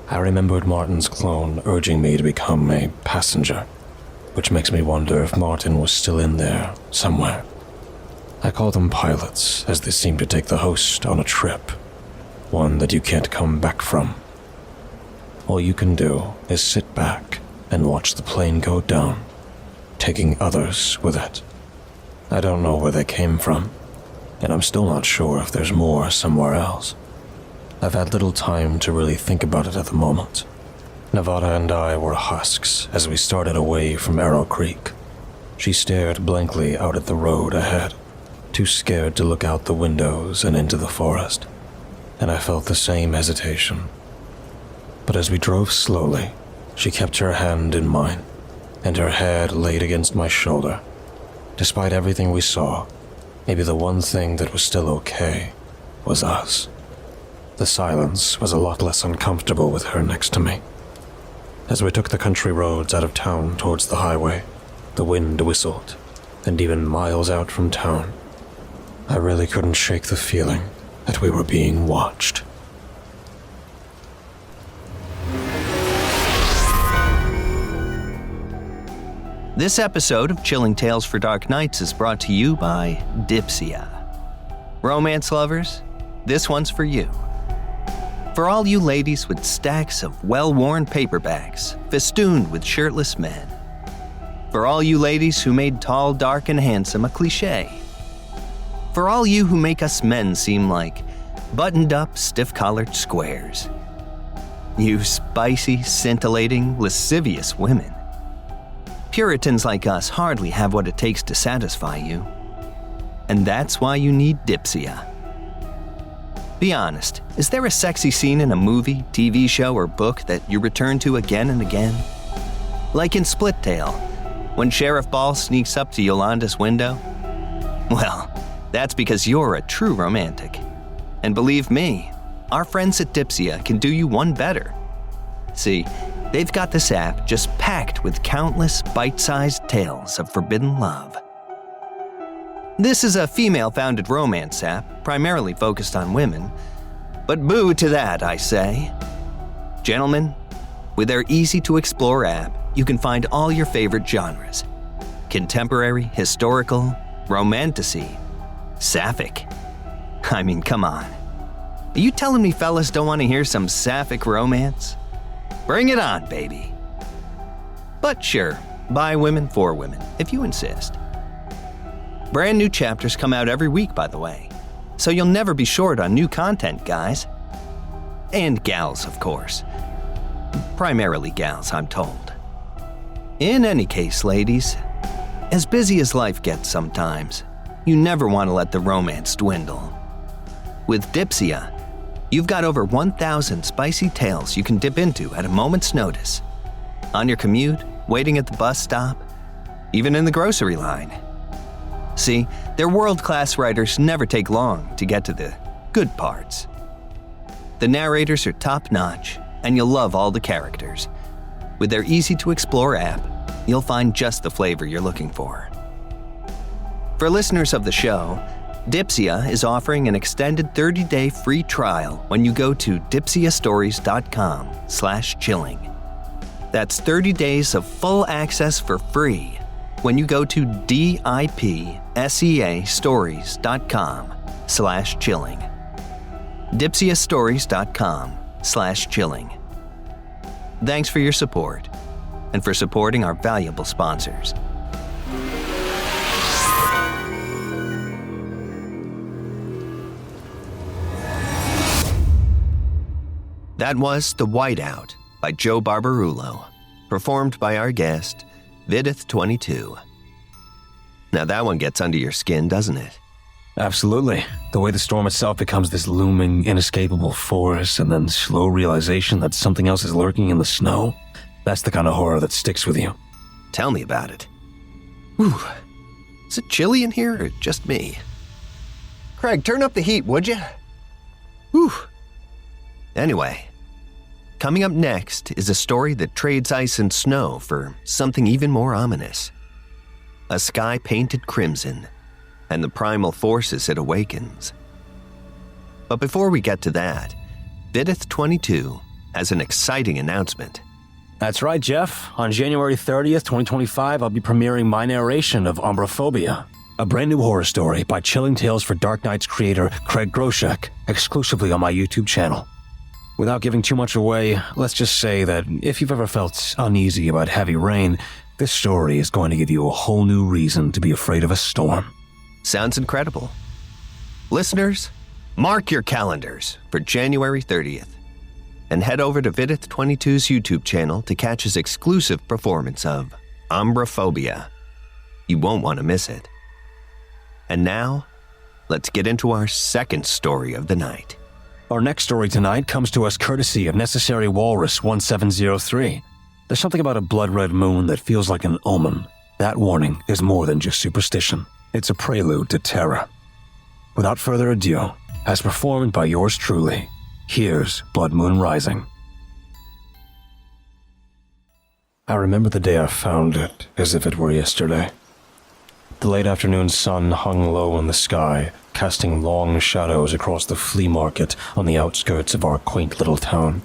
I remembered Martin's clone urging me to become a passenger, which makes me wonder if Martin was still in there somewhere. I call them pilots, as they seem to take the host on a trip, one that you can't come back from. All you can do is sit back and watch the plane go down, taking others with it. I don't know where they came from, and I'm still not sure if there's more somewhere else. I've had little time to really think about it at the moment. Nevada and I were husks as we started away from Arrow Creek. She stared blankly out at the road ahead, too scared to look out the windows and into the forest, and I felt the same hesitation. But as we drove slowly, she kept her hand in mine, and her head laid against my shoulder. Despite everything we saw, maybe the one thing that was still okay was us. The silence was a lot less uncomfortable with her next to me. As we took the country roads out of town towards the highway, the wind whistled, and even miles out from town, I really couldn't shake the feeling that we were being watched. This episode of Chilling Tales for Dark Nights is brought to you by Dipsia. Romance lovers, this one's for you. For all you ladies with stacks of well-worn paperbacks festooned with shirtless men. For all you ladies who made tall, dark, and handsome a cliche. For all you who make us men seem like buttoned-up, stiff-collared squares. You spicy, scintillating, lascivious women. Puritans like us hardly have what it takes to satisfy you. And that's why you need Dipsia. Be honest, is there a sexy scene in a movie, TV show, or book that you return to again and again? Like in Split Tale, when Sheriff Ball sneaks up to Yolanda's window? Well, that's because you're a true romantic. And believe me, our friends at Dipsia can do you one better. See, they've got this app just packed with countless bite-sized tales of forbidden love. This is a female-founded romance app, primarily focused on women. But boo to that, I say. Gentlemen, with their easy-to-explore app, you can find all your favorite genres. Contemporary, historical, romantasy, sapphic. I mean, come on. Are you telling me fellas don't want to hear some sapphic romance? Bring it on, baby. But sure, by women for women, if you insist. Brand new chapters come out every week, by the way, so you'll never be short on new content, guys. And gals, of course. Primarily gals, I'm told. In any case, ladies, as busy as life gets sometimes, you never want to let the romance dwindle. With Dipsia, you've got over 1,000 spicy tales you can dip into at a moment's notice. On your commute, waiting at the bus stop, even in the grocery line. See, their world-class writers never take long to get to the good parts. The narrators are top-notch, and you'll love all the characters. With their easy-to-explore app, you'll find just the flavor you're looking for. For listeners of the show, Dipsia is offering an extended 30-day free trial when you go to dipsiastories.com/chilling. That's 30 days of full access for free when you go to dipsiastories.com/chilling. dipsiastories.com/chilling. Thanks for your support and for supporting our valuable sponsors. That was The Whiteout by Joe Barbarulo, performed by our guest, Viidith22. Now that one gets under your skin, doesn't it? Absolutely. The way the storm itself becomes this looming, inescapable force, and then slow realization that something else is lurking in the snow. That's the kind of horror that sticks with you. Tell me about it. Whew. Is it chilly in here or just me? Craig, turn up the heat, would you? Whew. Anyway, coming up next is a story that trades ice and snow for something even more ominous. A sky painted crimson, and the primal forces it awakens. But before we get to that, Viidith22 has an exciting announcement. That's right, Jeff. On January 30th, 2025, I'll be premiering my narration of Umbraphobia, a brand new horror story by Chilling Tales for Dark Nights creator Craig Groshek, exclusively on my YouTube channel. Without giving too much away, let's just say that if you've ever felt uneasy about heavy rain, this story is going to give you a whole new reason to be afraid of a storm. Sounds incredible. Listeners, mark your calendars for January 30th and head over to Viidith22's YouTube channel to catch his exclusive performance of Umbraphobia. You won't want to miss it. And now, let's get into our second story of the night. Our next story tonight comes to us courtesy of Necessary Walrus 1703. There's something about a blood-red moon that feels like an omen. That warning is more than just superstition. It's a prelude to terror. Without further ado, as performed by yours truly, here's Blood Moon Rising. I remember the day I found it as if it were yesterday. The late afternoon sun hung low in the sky, casting long shadows across the flea market on the outskirts of our quaint little town.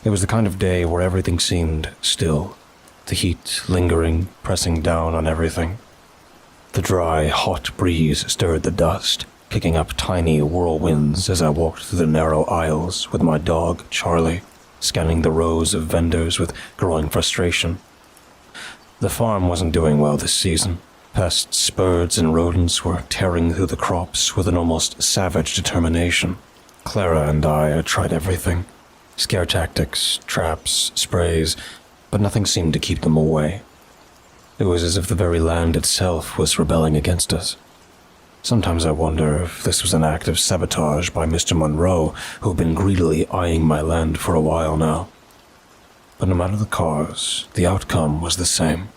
It was the kind of day where everything seemed still, the heat lingering, pressing down on everything. The dry, hot breeze stirred the dust, kicking up tiny whirlwinds as I walked through the narrow aisles with my dog, Charlie, scanning the rows of vendors with growing frustration. The farm wasn't doing well this season. Pests, birds, and rodents were tearing through the crops with an almost savage determination. Clara and I had tried everything. Scare tactics, traps, sprays, but nothing seemed to keep them away. It was as if the very land itself was rebelling against us. Sometimes I wonder if this was an act of sabotage by Mr. Monroe, who had been greedily eyeing my land for a while now. But no matter the cause, the outcome was the same.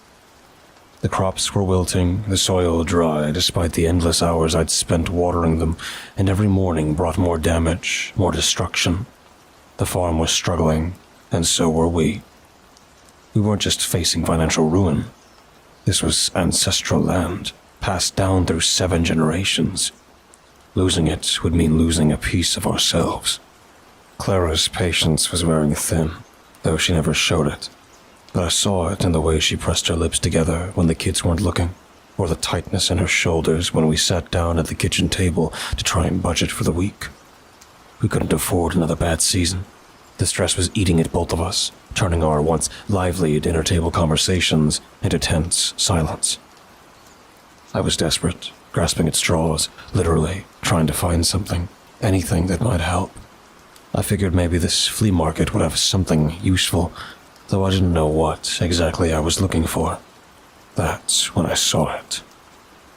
The crops were wilting, the soil dry, despite the endless hours I'd spent watering them, and every morning brought more damage, more destruction. The farm was struggling, and so were we. We weren't just facing financial ruin. This was ancestral land, passed down through 7 generations. Losing it would mean losing a piece of ourselves. Clara's patience was wearing thin, though she never showed it. But I saw it in the way she pressed her lips together when the kids weren't looking, or the tightness in her shoulders when we sat down at the kitchen table to try and budget for the week. We couldn't afford another bad season. The stress was eating at both of us, turning our once lively dinner table conversations into tense silence. I was desperate, grasping at straws, literally trying to find something, anything that might help. I figured maybe this flea market would have something useful, though I didn't know what exactly I was looking for. That's when I saw it.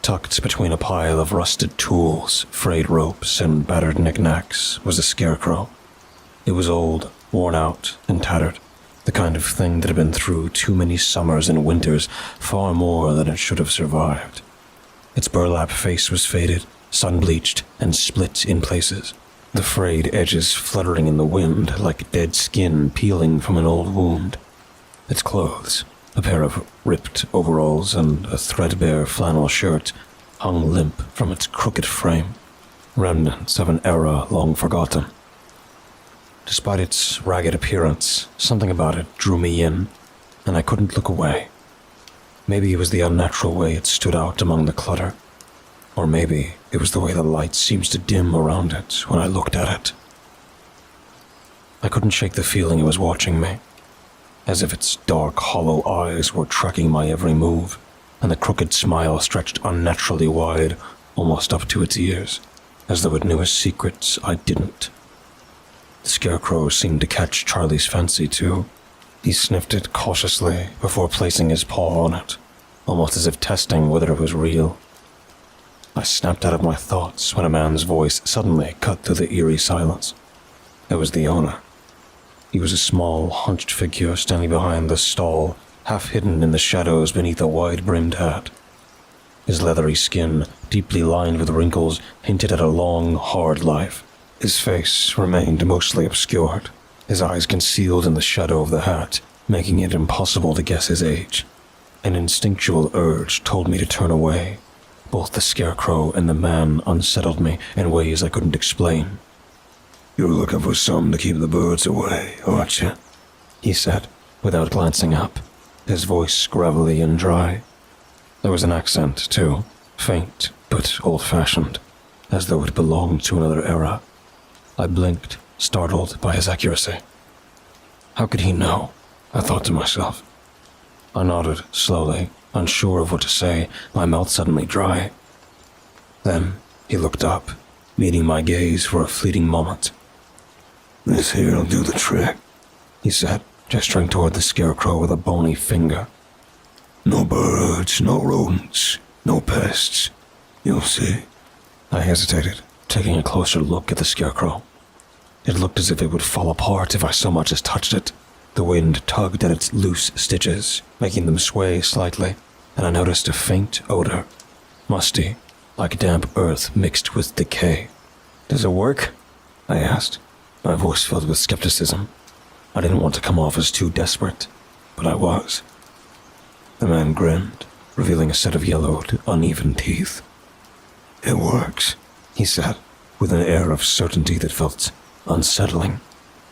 Tucked between a pile of rusted tools, frayed ropes, and battered knickknacks was a scarecrow. It was old, worn out, and tattered, the kind of thing that had been through too many summers and winters, far more than it should have survived. Its burlap face was faded, sun-bleached, and split in places, the frayed edges fluttering in the wind like dead skin peeling from an old wound. Its clothes, a pair of ripped overalls and a threadbare flannel shirt, hung limp from its crooked frame, remnants of an era long forgotten. Despite its ragged appearance, something about it drew me in, and I couldn't look away. Maybe it was the unnatural way it stood out among the clutter, or maybe it was the way the light seems to dim around it when I looked at it. I couldn't shake the feeling it was watching me, as if its dark, hollow eyes were tracking my every move, and the crooked smile stretched unnaturally wide, almost up to its ears, as though it knew a secret I didn't. The scarecrow seemed to catch Charlie's fancy, too. He sniffed it cautiously before placing his paw on it, almost as if testing whether it was real. I snapped out of my thoughts when a man's voice suddenly cut through the eerie silence. It was the owner. He was a small, hunched figure standing behind the stall, half hidden in the shadows beneath a wide-brimmed hat. His leathery skin, deeply lined with wrinkles, hinted at a long, hard life. His face remained mostly obscured, his eyes concealed in the shadow of the hat, making it impossible to guess his age. An instinctual urge told me to turn away. Both the scarecrow and the man unsettled me in ways I couldn't explain. "You're looking for something to keep the birds away, aren't you?" he said, without glancing up, his voice gravelly and dry. There was an accent, too, faint but old-fashioned, as though it belonged to another era. I blinked, startled by his accuracy. How could he know? I thought to myself. I nodded slowly, unsure of what to say, my mouth suddenly dry. Then he looked up, meeting my gaze for a fleeting moment. "This here'll do the trick," he said, gesturing toward the scarecrow with a bony finger. "No birds, no rodents, no pests. You'll see." I hesitated, taking a closer look at the scarecrow. It looked as if it would fall apart if I so much as touched it. The wind tugged at its loose stitches, making them sway slightly, and I noticed a faint odor, musty, like damp earth mixed with decay. "Does it work?" I asked, my voice filled with skepticism. I didn't want to come off as too desperate. but I was. The man grinned, revealing a set of yellowed, uneven teeth. "It works," he said, with an air of certainty that felt unsettling.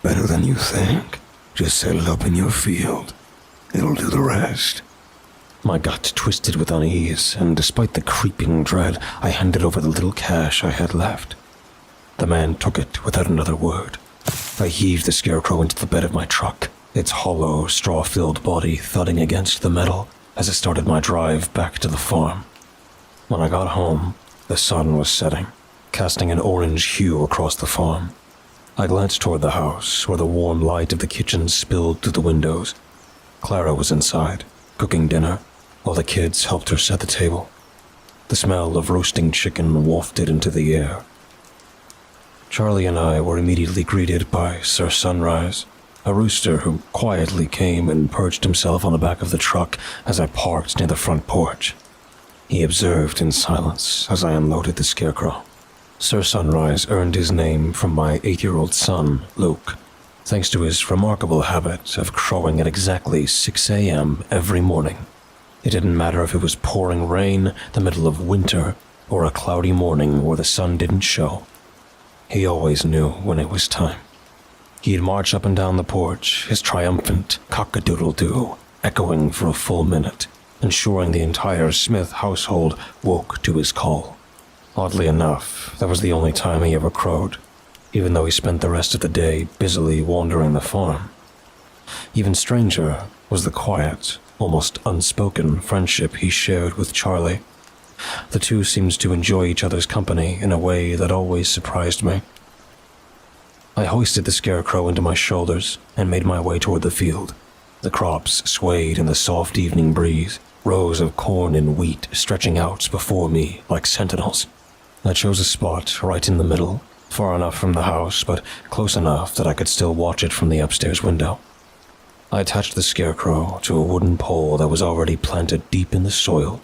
"Better than you think. Just set it up in your field. It'll do the rest." My gut twisted with unease, and despite the creeping dread, I handed over the little cash I had left. The man took it without another word. I heaved the scarecrow into the bed of my truck, its hollow, straw-filled body thudding against the metal as it started my drive back to the farm. When I got home, the sun was setting, casting an orange hue across the farm. I glanced toward the house, where the warm light of the kitchen spilled through the windows. Clara was inside, cooking dinner, while the kids helped her set the table. The smell of roasting chicken wafted into the air. Charlie and I were immediately greeted by Sir Sunrise, a rooster who quietly came and perched himself on the back of the truck as I parked near the front porch. He observed in silence as I unloaded the scarecrow. Sir Sunrise earned his name from my 8-year-old son, Luke, thanks to his remarkable habit of crowing at exactly 6 a.m. every morning. It didn't matter if it was pouring rain, the middle of winter, or a cloudy morning where the sun didn't show. He always knew when it was time. He'd march up and down the porch, his triumphant cock-a-doodle-doo echoing for a full minute, ensuring the entire Smith household woke to his call. Oddly enough, that was the only time he ever crowed, even though he spent the rest of the day busily wandering the farm. Even stranger was the quiet, almost unspoken friendship he shared with Charlie. The two seemed to enjoy each other's company in a way that always surprised me. I hoisted the scarecrow into my shoulders and made my way toward the field. The crops swayed in the soft evening breeze, rows of corn and wheat stretching out before me like sentinels. I chose a spot right in the middle, far enough from the house, but close enough that I could still watch it from the upstairs window. I attached the scarecrow to a wooden pole that was already planted deep in the soil.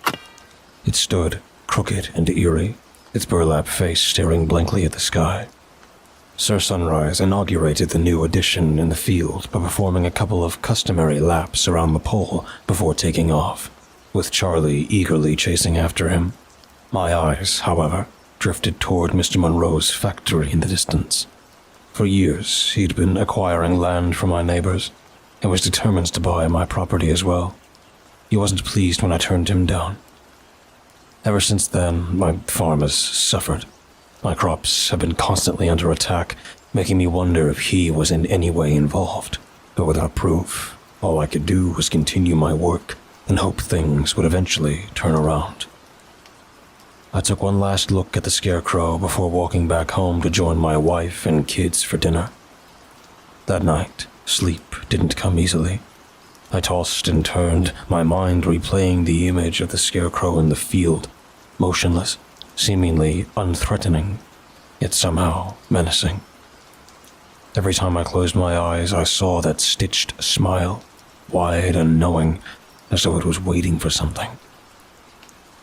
It stood, crooked and eerie, its burlap face staring blankly at the sky. Sir Sunrise inaugurated the new addition in the field by performing a couple of customary laps around the pole before taking off, with Charlie eagerly chasing after him. My eyes, however, drifted toward Mr. Monroe's factory in the distance. For years, he'd been acquiring land from my neighbors and was determined to buy my property as well. He wasn't pleased when I turned him down. Ever since then, my farm has suffered. My crops have been constantly under attack, making me wonder if he was in any way involved. But without proof, all I could do was continue my work and hope things would eventually turn around. I took one last look at the scarecrow before walking back home to join my wife and kids for dinner. That night, sleep didn't come easily. I tossed and turned, my mind replaying the image of the scarecrow in the field, motionless, seemingly unthreatening, yet somehow menacing. Every time I closed my eyes, I saw that stitched smile, wide and knowing, as though it was waiting for something.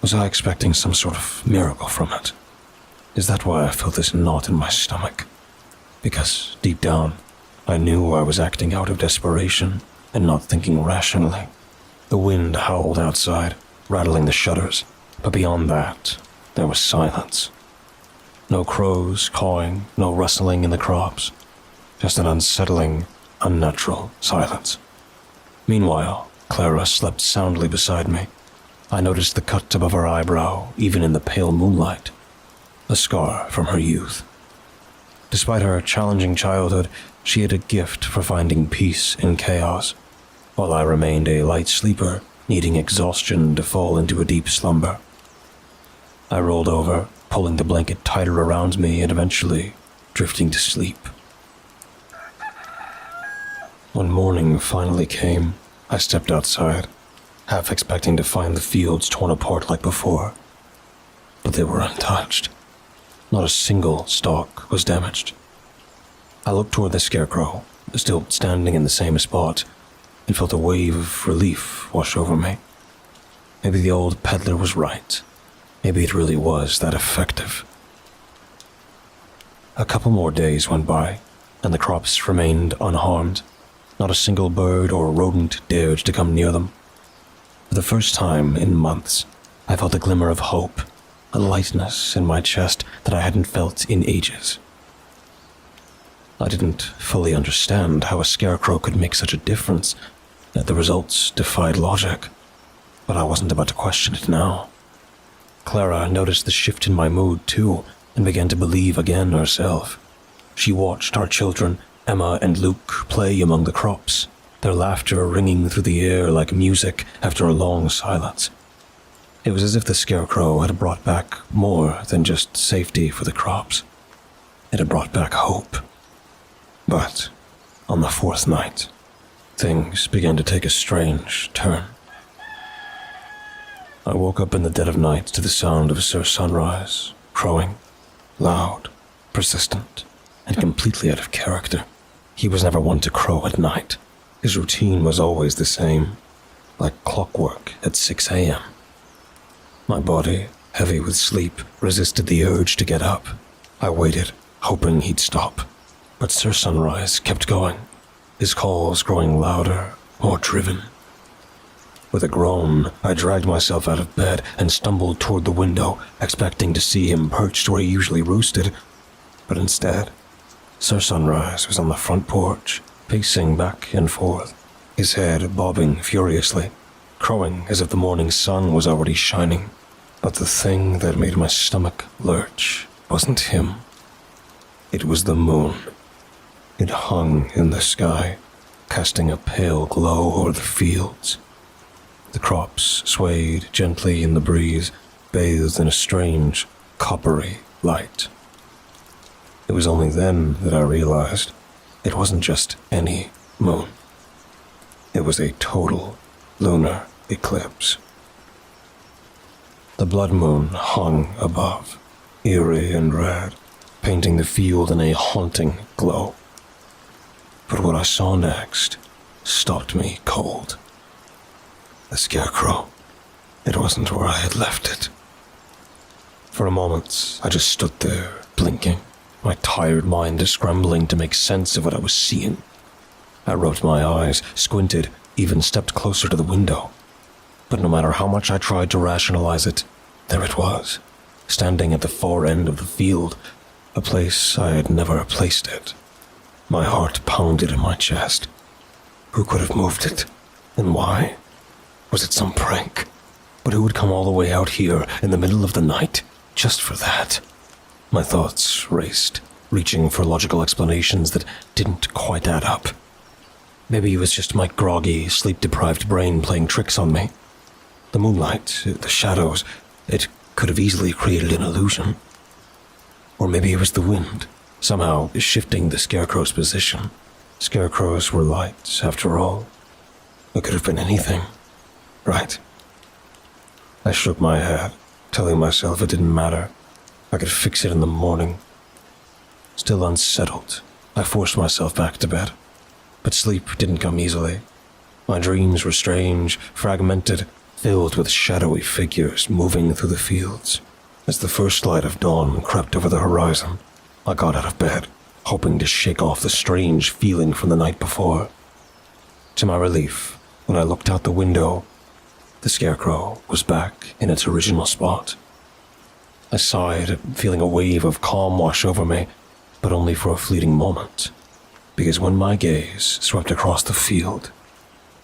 Was I expecting some sort of miracle from it? Is that why I felt this knot in my stomach? Because, deep down, I knew I was acting out of desperation and not thinking rationally. The wind howled outside, rattling the shutters, but beyond that, there was silence. No crows cawing, no rustling in the crops, just an unsettling, unnatural silence. Meanwhile, Clara slept soundly beside me. I noticed the cut above her eyebrow, even in the pale moonlight, a scar from her youth. Despite her challenging childhood, she had a gift for finding peace in chaos, while I remained a light sleeper, needing exhaustion to fall into a deep slumber. I rolled over, pulling the blanket tighter around me and eventually drifting to sleep. When morning finally came, I stepped outside, half expecting to find the fields torn apart like before. But they were untouched. Not a single stalk was damaged. I looked toward the scarecrow, still standing in the same spot, and felt a wave of relief wash over me. Maybe the old peddler was right. Maybe it really was that effective. A couple more days went by, and the crops remained unharmed. Not a single bird or rodent dared to come near them. For the first time in months, I felt a glimmer of hope, a lightness in my chest that I hadn't felt in ages. I didn't fully understand how a scarecrow could make such a difference, that the results defied logic, but I wasn't about to question it now. Clara noticed the shift in my mood too, and began to believe again herself. She watched our children, Emma and Luke, play among the crops, their laughter ringing through the air like music after a long silence. It was as if the scarecrow had brought back more than just safety for the crops. It had brought back hope. But on the fourth night, things began to take a strange turn. I woke up in the dead of night to the sound of Sir Sunrise, crowing, loud, persistent, and completely out of character. He was never one to crow at night. His routine was always the same, like clockwork at 6 a.m. My body, heavy with sleep, resisted the urge to get up. I waited, hoping he'd stop. But Sir Sunrise kept going, his calls growing louder, more driven. With a groan, I dragged myself out of bed and stumbled toward the window, expecting to see him perched where he usually roosted. But instead, Sir Sunrise was on the front porch, pacing back and forth, his head bobbing furiously, crowing as if the morning sun was already shining. But the thing that made my stomach lurch wasn't him. It was the moon. It hung in the sky, casting a pale glow over the fields. The crops swayed gently in the breeze, bathed in a strange, coppery light. It was only then that I realized it wasn't just any moon. It was a total lunar eclipse. The blood moon hung above, eerie and red, painting the field in a haunting glow. But what I saw next stopped me cold. The scarecrow. It wasn't where I had left it. For a moment, I just stood there, blinking, my tired mind scrambling to make sense of what I was seeing. I rubbed my eyes, squinted, even stepped closer to the window. But no matter how much I tried to rationalize it, there it was, standing at the far end of the field, a place I had never placed it. My heart pounded in my chest. Who could have moved it? And why? Was it some prank? But who would come all the way out here in the middle of the night, just for that? My thoughts raced, reaching for logical explanations that didn't quite add up. Maybe it was just my groggy, sleep-deprived brain playing tricks on me. The moonlight, the shadows, it could have easily created an illusion. Or maybe it was the wind, somehow shifting the scarecrow's position. Scarecrows were light, after all. It could have been anything, right? I shook my head, telling myself it didn't matter. I could fix it in the morning. Still unsettled, I forced myself back to bed. But sleep didn't come easily. My dreams were strange, fragmented, filled with shadowy figures moving through the fields. As the first light of dawn crept over the horizon, I got out of bed, hoping to shake off the strange feeling from the night before. To my relief, when I looked out the window, the scarecrow was back in its original spot. I sighed, feeling a wave of calm wash over me, but only for a fleeting moment, because when my gaze swept across the field,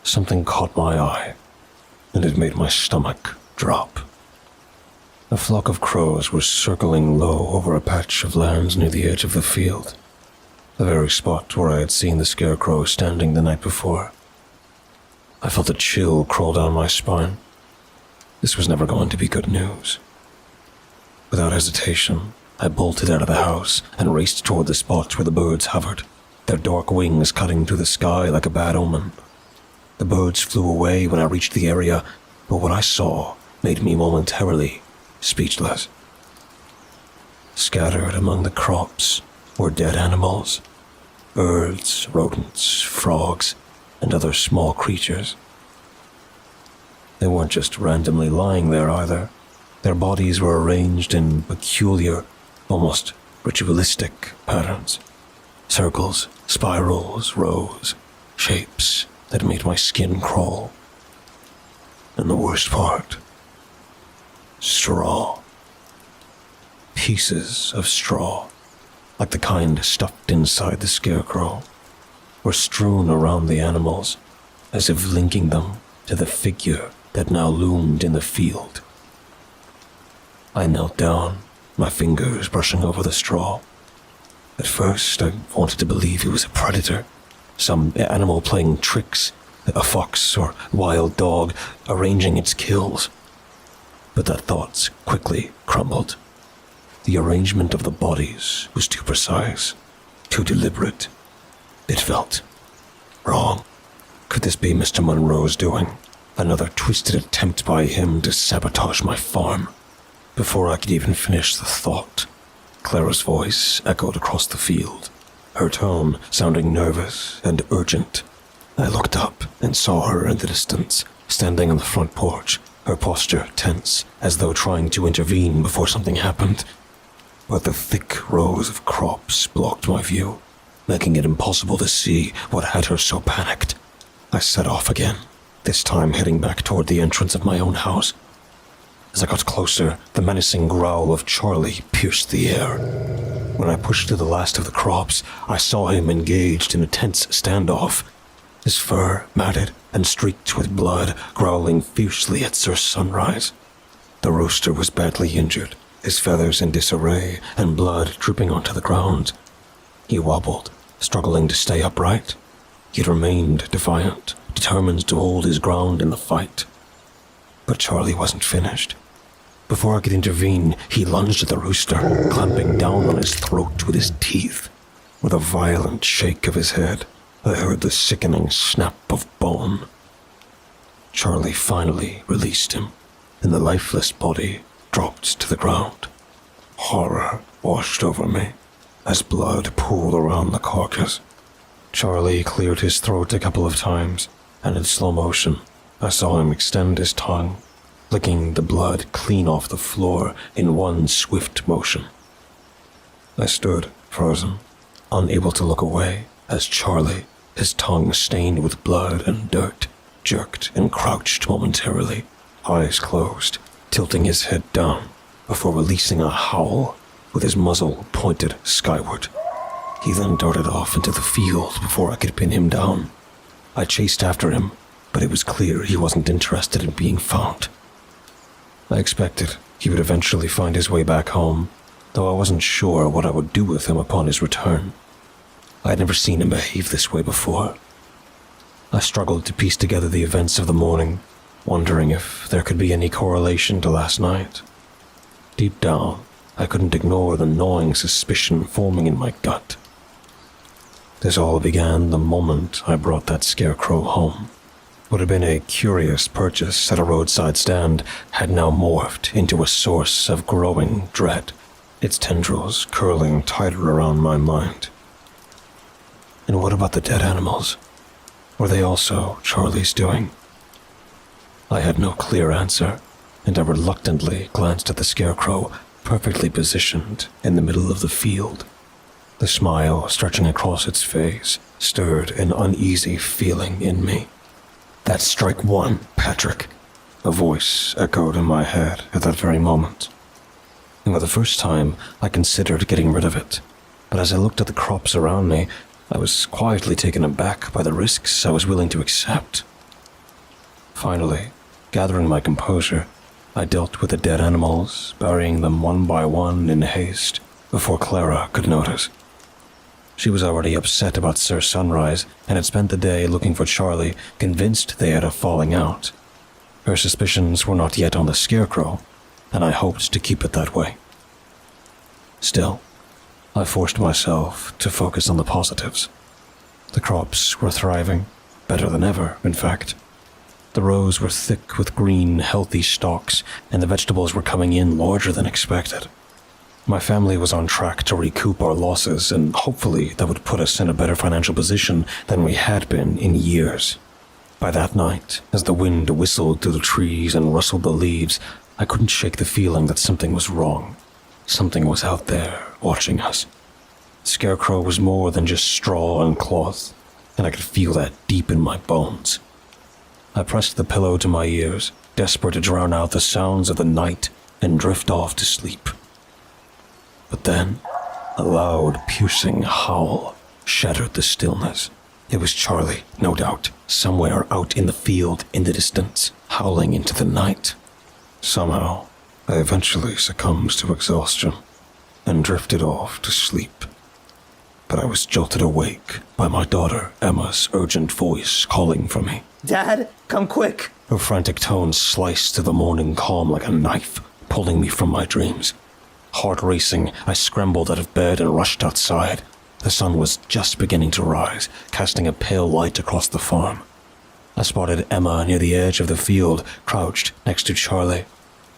something caught my eye, and it made my stomach drop. A flock of crows were circling low over a patch of land near the edge of the field, the very spot where I had seen the scarecrow standing the night before. I felt a chill crawl down my spine. This was never going to be good news. Without hesitation, I bolted out of the house and raced toward the spot where the birds hovered, their dark wings cutting through the sky like a bad omen. The birds flew away when I reached the area, but what I saw made me momentarily speechless. Scattered among the crops were dead animals, birds, rodents, frogs, and other small creatures. They weren't just randomly lying there either. Their bodies were arranged in peculiar, almost ritualistic patterns. Circles, spirals, rows. shapes that made my skin crawl. And the worst part, straw. Pieces of straw, like the kind stuffed inside the scarecrow, were strewn around the animals, as if linking them to the figure that now loomed in the field. I knelt down, my fingers brushing over the straw. At first, I wanted to believe it was a predator, some animal playing tricks, a fox or wild dog arranging its kills. But that thought quickly crumbled. The arrangement of the bodies was too precise, too deliberate. It felt wrong. Could this be Mr. Monroe's doing? Another twisted attempt by him to sabotage my farm? Before I could even finish the thought, Clara's voice echoed across the field, her tone sounding nervous and urgent. I looked up and saw her in the distance, standing on the front porch, her posture tense, as though trying to intervene before something happened. But the thick rows of crops blocked my view, making it impossible to see what had her so panicked. I set off again, this time heading back toward the entrance of my own house. As I got closer, the menacing growl of Charlie pierced the air. When I pushed through the last of the crops, I saw him engaged in a tense standoff, his fur matted and streaked with blood, growling fiercely at Sir Sunrise. The rooster was badly injured, his feathers in disarray and blood dripping onto the ground. He wobbled, struggling to stay upright. Yet remained defiant, determined to hold his ground in the fight. But Charlie wasn't finished. Before I could intervene, he lunged at the rooster, clamping down on his throat with his teeth. With a violent shake of his head, I heard the sickening snap of bone. Charlie finally released him, and the lifeless body dropped to the ground. Horror washed over me as blood pooled around the carcass. Charlie cleared his throat a couple of times, and in slow motion, I saw him extend his tongue, licking the blood clean off the floor in one swift motion. I stood, frozen, unable to look away, as Charlie, his tongue stained with blood and dirt, jerked and crouched momentarily, eyes closed, tilting his head down, before releasing a howl with his muzzle pointed skyward. He then darted off into the field before I could pin him down. I chased after him, but it was clear he wasn't interested in being found. I expected he would eventually find his way back home, though I wasn't sure what I would do with him upon his return. I had never seen him behave this way before. I struggled to piece together the events of the morning, wondering if there could be any correlation to last night. Deep down, I couldn't ignore the gnawing suspicion forming in my gut. This all began the moment I brought that scarecrow home. What had been a curious purchase at a roadside stand had now morphed into a source of growing dread, its tendrils curling tighter around my mind. And what about the dead animals? Were they also Charlie's doing? I had no clear answer, and I reluctantly glanced at the scarecrow, perfectly positioned in the middle of the field. The smile stretching across its face stirred an uneasy feeling in me. "That's strike one, Patrick," a voice echoed in my head at that very moment. And for the first time, I considered getting rid of it. But as I looked at the crops around me, I was quietly taken aback by the risks I was willing to accept. Finally, gathering my composure, I dealt with the dead animals, burying them one by one in haste before Clara could notice. She was already upset about Sir Sunrise and had spent the day looking for Charlie, convinced they had a falling out. Her suspicions were not yet on the scarecrow, and I hoped to keep it that way. Still, I forced myself to focus on the positives. The crops were thriving, better than ever, in fact. The rows were thick with green, healthy stalks, and the vegetables were coming in larger than expected. My family was on track to recoup our losses, and hopefully that would put us in a better financial position than we had been in years. By that night, as the wind whistled through the trees and rustled the leaves, I couldn't shake the feeling that something was wrong. Something was out there, watching us. The scarecrow was more than just straw and cloth. and I could feel that deep in my bones. I pressed the pillow to my ears, desperate to drown out the sounds of the night and drift off to sleep. But then, a loud, piercing howl shattered the stillness. It was Charlie, no doubt, somewhere out in the field in the distance, howling into the night. Somehow, I eventually succumbed to exhaustion and drifted off to sleep. But I was jolted awake by my daughter Emma's urgent voice calling for me. Dad, come quick. Her frantic tones sliced through the morning calm like a knife, pulling me from my dreams. Heart racing, I scrambled out of bed and rushed outside. The sun was just beginning to rise, casting a pale light across the farm. I spotted Emma near the edge of the field, crouched next to Charlie.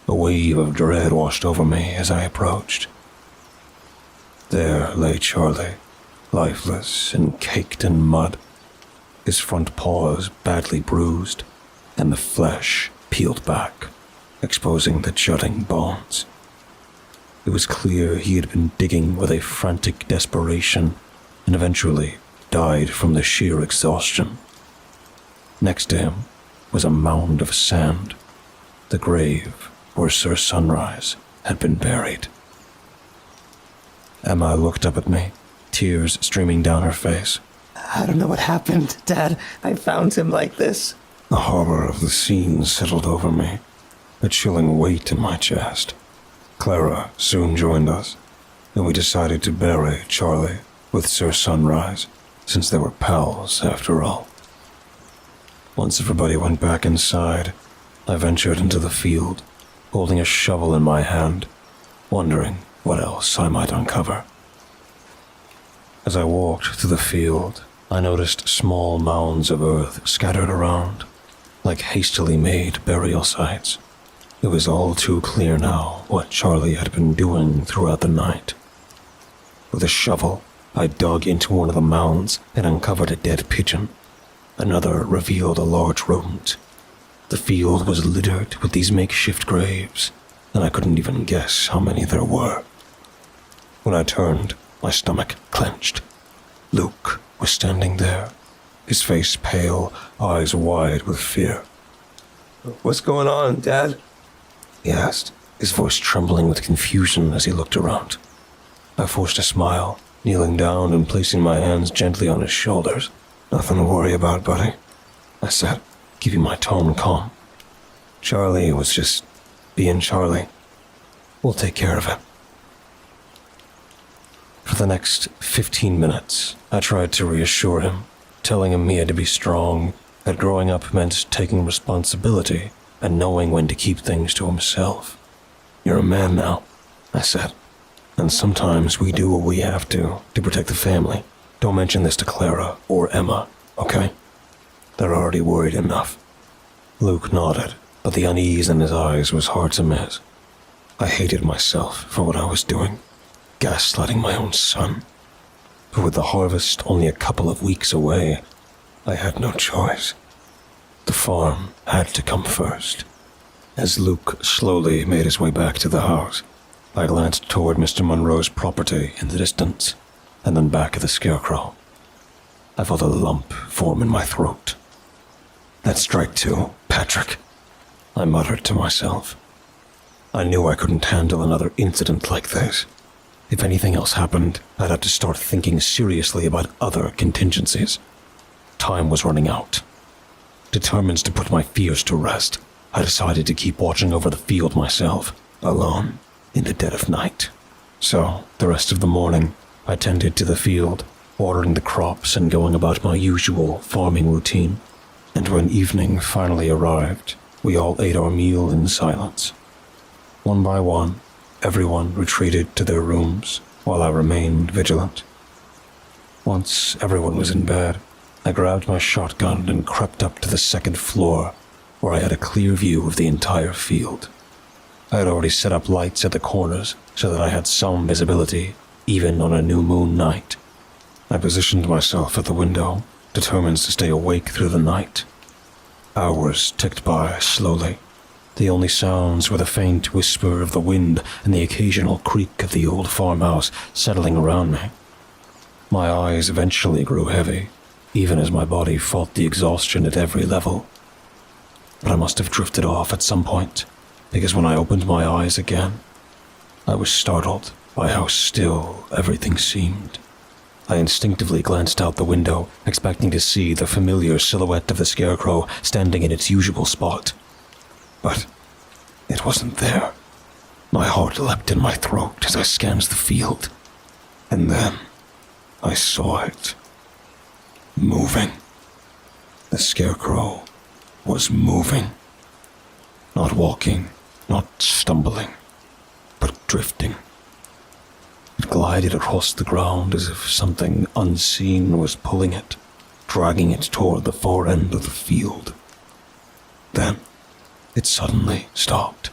A wave of dread washed over me as I approached. There lay Charlie, lifeless and caked in mud, his front paws badly bruised, and the flesh peeled back, exposing the jutting bones. It was clear he had been digging with a frantic desperation and eventually died from the sheer exhaustion. Next to him was a mound of sand, the grave where Sir Sunrise had been buried. Emma looked up at me, tears streaming down her face. I don't know what happened, Dad. I found him like this. The horror of the scene settled over me, a chilling weight in my chest. Clara soon joined us, and we decided to bury Charlie with Sir Sunrise, since they were pals after all. Once everybody went back inside, I ventured into the field, holding a shovel in my hand, wondering what else I might uncover. As I walked through the field, I noticed small mounds of earth scattered around, like hastily made burial sites. It was all too clear now what Charlie had been doing throughout the night. With a shovel, I dug into one of the mounds and uncovered a dead pigeon. Another revealed a large rodent. The field was littered with these makeshift graves, and I couldn't even guess how many there were. When I turned, my stomach clenched. Luke was standing there, his face pale, eyes wide with fear. What's going on, Dad? He asked, his voice trembling with confusion as he looked around. I forced a smile, kneeling down and placing my hands gently on his shoulders. Nothing to worry about, buddy, I said, keeping my tone calm. Charlie was just being Charlie. We'll take care of him. For the next 15 minutes, I tried to reassure him, telling him he had to be strong, that growing up meant taking responsibility and knowing when to keep things to himself. You're a man now, I said, and sometimes we do what we have to protect the family. Don't mention this to Clara or Emma, okay? They're already worried enough. Luke nodded, but the unease in his eyes was hard to miss. I hated myself for what I was doing, gaslighting my own son. But with the harvest only a couple of weeks away, I had no choice. The farm had to come first. As Luke slowly made his way back to the house, I glanced toward Mr. Monroe's property in the distance, and then back at the scarecrow. I felt a lump form in my throat. That's strike two, Patrick, I muttered to myself. I knew I couldn't handle another incident like this. If anything else happened, I'd have to start thinking seriously about other contingencies. Time was running out. Determined to put my fears to rest, I decided to keep watching over the field myself, alone, in the dead of night. So, the rest of the morning, I tended to the field, watering the crops and going about my usual farming routine. And when evening finally arrived, we all ate our meal in silence. One by one, everyone retreated to their rooms while I remained vigilant. Once everyone was in bed, I grabbed my shotgun and crept up to the second floor, where I had a clear view of the entire field. I had already set up lights at the corners so that I had some visibility, even on a new moon night. I positioned myself at the window, determined to stay awake through the night. Hours ticked by slowly. The only sounds were the faint whisper of the wind and the occasional creak of the old farmhouse settling around me. My eyes eventually grew heavy, even as my body fought the exhaustion at every level. But I must have drifted off at some point, because when I opened my eyes again, I was startled by how still everything seemed. I instinctively glanced out the window, expecting to see the familiar silhouette of the scarecrow standing in its usual spot. But it wasn't there. My heart leapt in my throat as I scanned the field. And then I saw it. Moving. The scarecrow was moving. Not walking, not stumbling, but drifting. It glided across the ground as if something unseen was pulling it, dragging it toward the far end of the field. Then it suddenly stopped,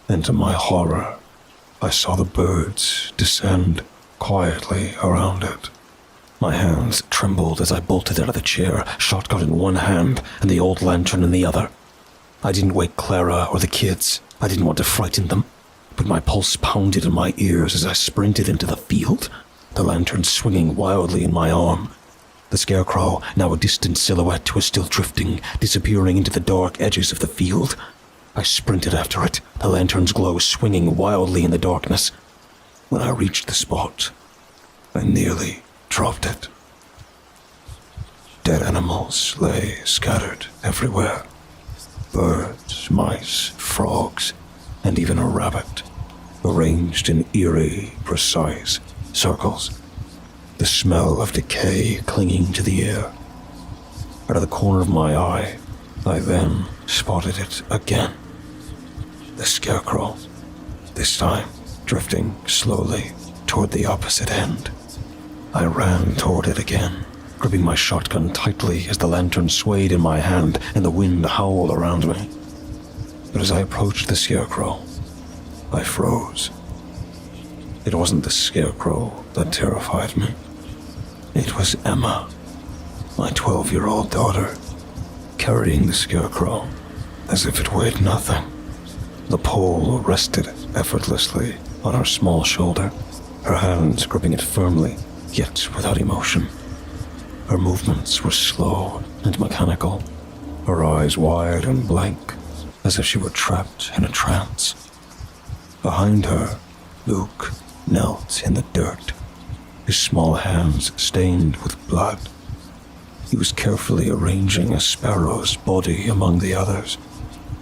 and to my horror, I saw the birds descend quietly around it. My hands trembled as I bolted out of the chair, shotgun in one hand and the old lantern in the other. I didn't wake Clara or the kids. I didn't want to frighten them. But my pulse pounded in my ears as I sprinted into the field, the lantern swinging wildly in my arm. The scarecrow, now a distant silhouette, was still drifting, disappearing into the dark edges of the field. I sprinted after it, the lantern's glow swinging wildly in the darkness. When I reached the spot, I nearly dropped it. Dead animals lay scattered everywhere. Birds, mice, frogs, and even a rabbit, arranged in eerie, precise circles, the smell of decay clinging to the air. Out of the corner of my eye, I then spotted it again. The scarecrow, this time drifting slowly toward the opposite end. I ran toward it again, gripping my shotgun tightly as the lantern swayed in my hand and the wind howled around me. But as I approached the scarecrow, I froze. It wasn't the scarecrow that terrified me. It was Emma, my 12-year-old daughter, carrying the scarecrow as if it weighed nothing. The pole rested effortlessly on her small shoulder, her hands gripping it firmly, yet without emotion. Her movements were slow and mechanical, her eyes wide and blank, as if she were trapped in a trance. Behind her, Luke knelt in the dirt, his small hands stained with blood. He was carefully arranging a sparrow's body among the others,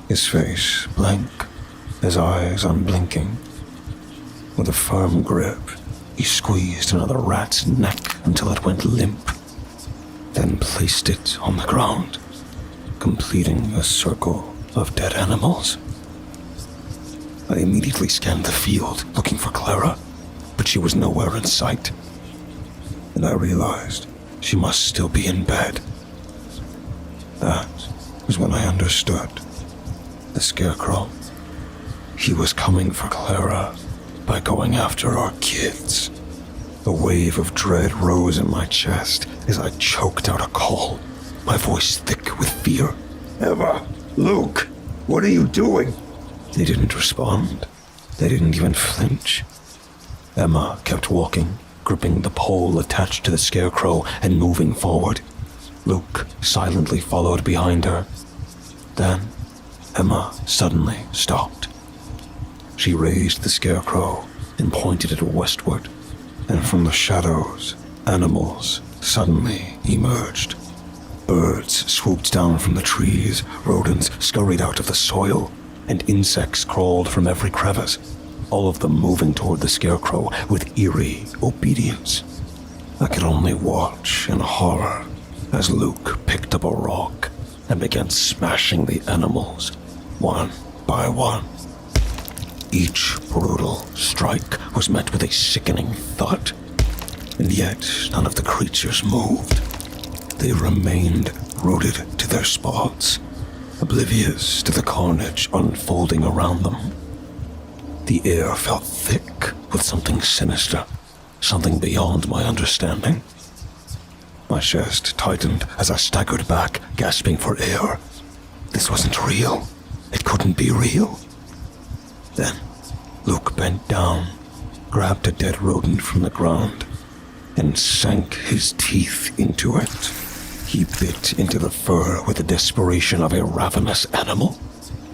his face blank, his eyes unblinking. With a firm grip, he squeezed another rat's neck until it went limp, then placed it on the ground, completing a circle of dead animals. I immediately scanned the field, looking for Clara, but she was nowhere in sight, and I realized she must still be in bed. That was when I understood. The scarecrow, he was coming for Clara by going after our kids. A wave of dread rose in my chest as I choked out a call, my voice thick with fear. Emma, Luke, what are you doing? They didn't respond. They didn't even flinch. Emma kept walking, gripping the pole attached to the scarecrow and moving forward. Luke silently followed behind her. Then, Emma suddenly stopped. She raised the scarecrow and pointed it westward, and from the shadows, animals suddenly emerged. Birds swooped down from the trees, rodents scurried out of the soil, and insects crawled from every crevice, all of them moving toward the scarecrow with eerie obedience. I could only watch in horror as Luke picked up a rock and began smashing the animals, one by one. Each brutal strike was met with a sickening thud, and yet none of the creatures moved. They remained rooted to their spots, oblivious to the carnage unfolding around them. The air felt thick with something sinister, something beyond my understanding. My chest tightened as I staggered back, gasping for air. This wasn't real. It couldn't be real. Then, Luke bent down, grabbed a dead rodent from the ground, and sank his teeth into it. He bit into the fur with the desperation of a ravenous animal,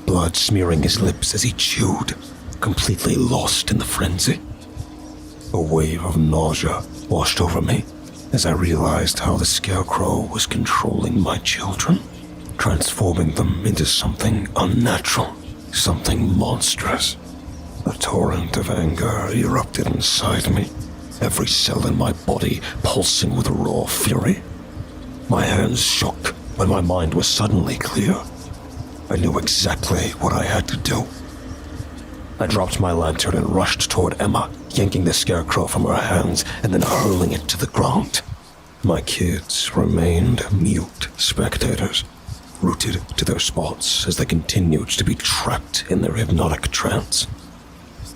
blood smearing his lips as he chewed, completely lost in the frenzy. A wave of nausea washed over me as I realized how the scarecrow was controlling my children, transforming them into something unnatural, something monstrous. A torrent of anger erupted inside me, every cell in my body pulsing with raw fury. My hands shook when my mind was suddenly clear. I knew exactly what I had to do. I dropped my lantern and rushed toward Emma, yanking the scarecrow from her hands and then hurling it to the ground. My kids remained mute spectators, rooted to their spots as they continued to be trapped in their hypnotic trance.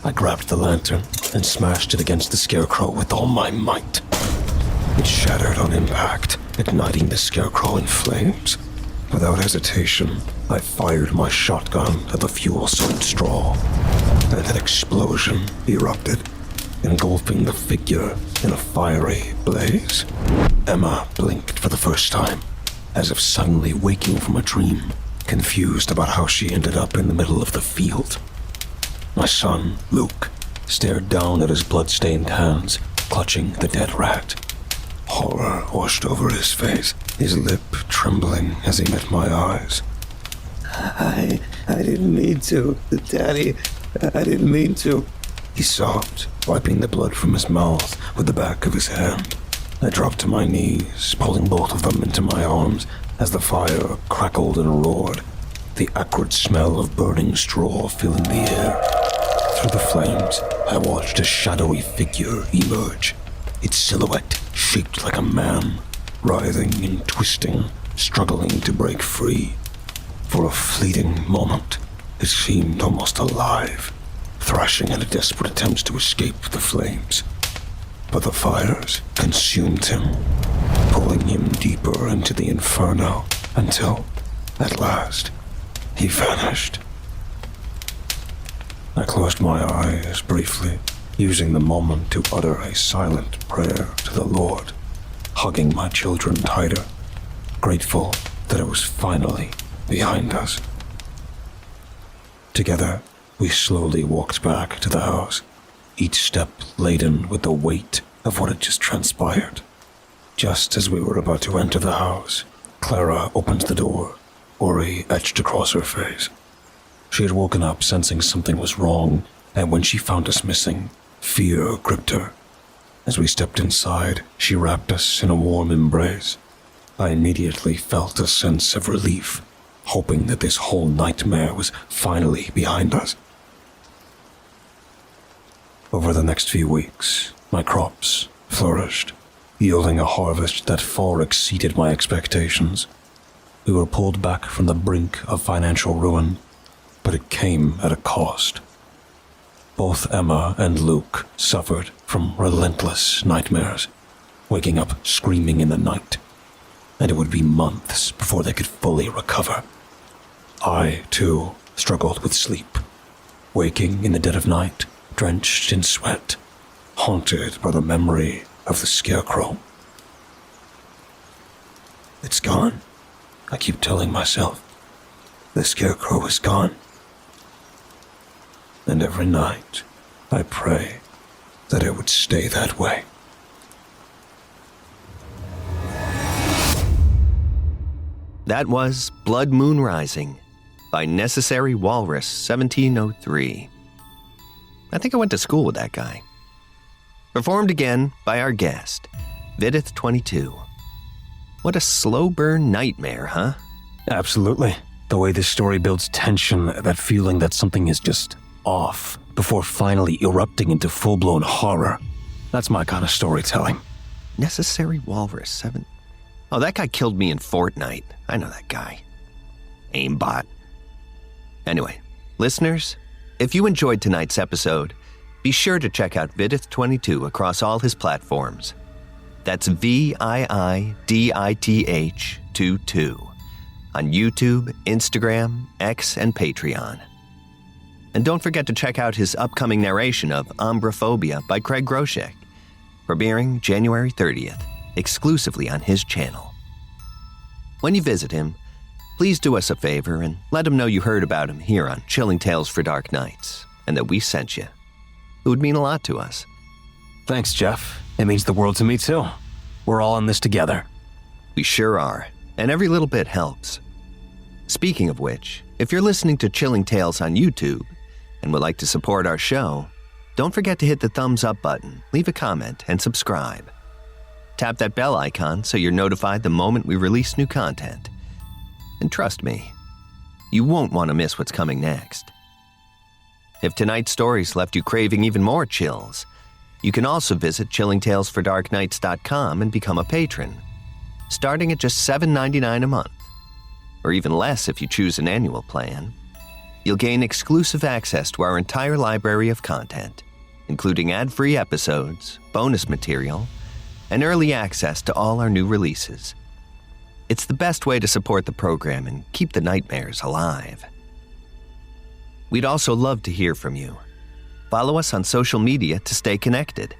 I grabbed the lantern and smashed it against the scarecrow with all my might. It shattered on impact, igniting the scarecrow in flames. Without hesitation, I fired my shotgun at the fuel-soaked straw, and an explosion erupted, engulfing the figure in a fiery blaze. Emma blinked for the first time, as if suddenly waking from a dream, confused about how she ended up in the middle of the field. My son, Luke, stared down at his blood-stained hands, clutching the dead rat. Horror washed over his face, his lip trembling as he met my eyes. I didn't mean to, Daddy. I didn't mean to. He sobbed, wiping the blood from his mouth with the back of his hand. I dropped to my knees, pulling both of them into my arms as the fire crackled and roared, the acrid smell of burning straw filling the air. Through the flames, I watched a shadowy figure emerge, its silhouette shaped like a man, writhing and twisting, struggling to break free. For a fleeting moment, it seemed almost alive, thrashing in a desperate attempt to escape the flames. But the fires consumed him, pulling him deeper into the inferno until, at last, he vanished. I closed my eyes briefly, using the moment to utter a silent prayer to the Lord, hugging my children tighter, grateful that it was finally behind us. Together, we slowly walked back to the house, each step laden with the weight of what had just transpired. Just as we were about to enter the house, Clara opened the door, worry etched across her face. She had woken up sensing something was wrong, and when she found us missing, fear gripped her. As we stepped inside, she wrapped us in a warm embrace. I immediately felt a sense of relief, hoping that this whole nightmare was finally behind us. Over the next few weeks, my crops flourished, yielding a harvest that far exceeded my expectations. We were pulled back from the brink of financial ruin, but it came at a cost. Both Emma and Luke suffered from relentless nightmares, waking up screaming in the night, and it would be months before they could fully recover. I, too, struggled with sleep, waking in the dead of night, drenched in sweat, haunted by the memory of the scarecrow. It's gone, I keep telling myself. The scarecrow is gone. And every night, I pray that it would stay that way. That was Blood Moon Rising by Necessary Walrus 1703. I think I went to school with that guy. Performed again by our guest, Viidith22. What a slow burn nightmare, huh? Absolutely. The way this story builds tension, that feeling that something is just off before finally erupting into full-blown horror. That's my kind of storytelling. Necessary Walrus 7. Oh, that guy killed me in Fortnite. I know that guy. Aimbot. Anyway, listeners, if you enjoyed tonight's episode, be sure to check out Viidith22 across all his platforms. That's VIIDITH22 on YouTube, Instagram, X, and Patreon. And don't forget to check out his upcoming narration of Ombraphobia by Craig Groshek. premiering January 30th, exclusively on his channel. When you visit him, please do us a favor and let him know you heard about him here on Chilling Tales for Dark Nights, and that we sent you. It would mean a lot to us. Thanks, Jeff. It means the world to me, too. We're all in this together. We sure are, and every little bit helps. Speaking of which, if you're listening to Chilling Tales on YouTube and would like to support our show, don't forget to hit the thumbs up button, leave a comment, and subscribe. Tap that bell icon so you're notified the moment we release new content. And trust me, you won't want to miss what's coming next. If tonight's stories left you craving even more chills, you can also visit chillingtalesfordarknights.com and become a patron, starting at just $7.99 a month, or even less if you choose an annual plan. You'll gain exclusive access to our entire library of content, including ad-free episodes, bonus material, and early access to all our new releases. It's the best way to support the program and keep the nightmares alive. We'd also love to hear from you. Follow us on social media to stay connected.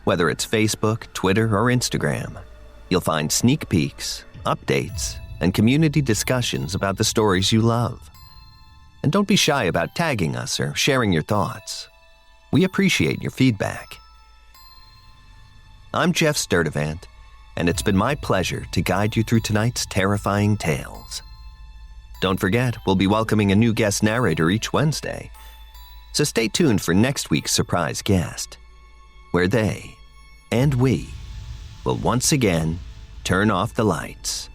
Whether it's Facebook, Twitter, or Instagram, you'll find sneak peeks, updates, and community discussions about the stories you love. And don't be shy about tagging us or sharing your thoughts. We appreciate your feedback. I'm Geoff Sturtevant, and it's been my pleasure to guide you through tonight's terrifying tales. Don't forget, we'll be welcoming a new guest narrator each Wednesday, so stay tuned for next week's surprise guest, where they and we will once again turn off the lights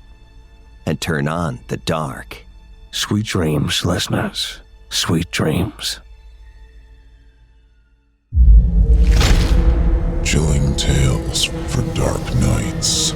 and turn on the dark. Sweet dreams, listeners. Sweet dreams. Chilling Tales for Dark Nights.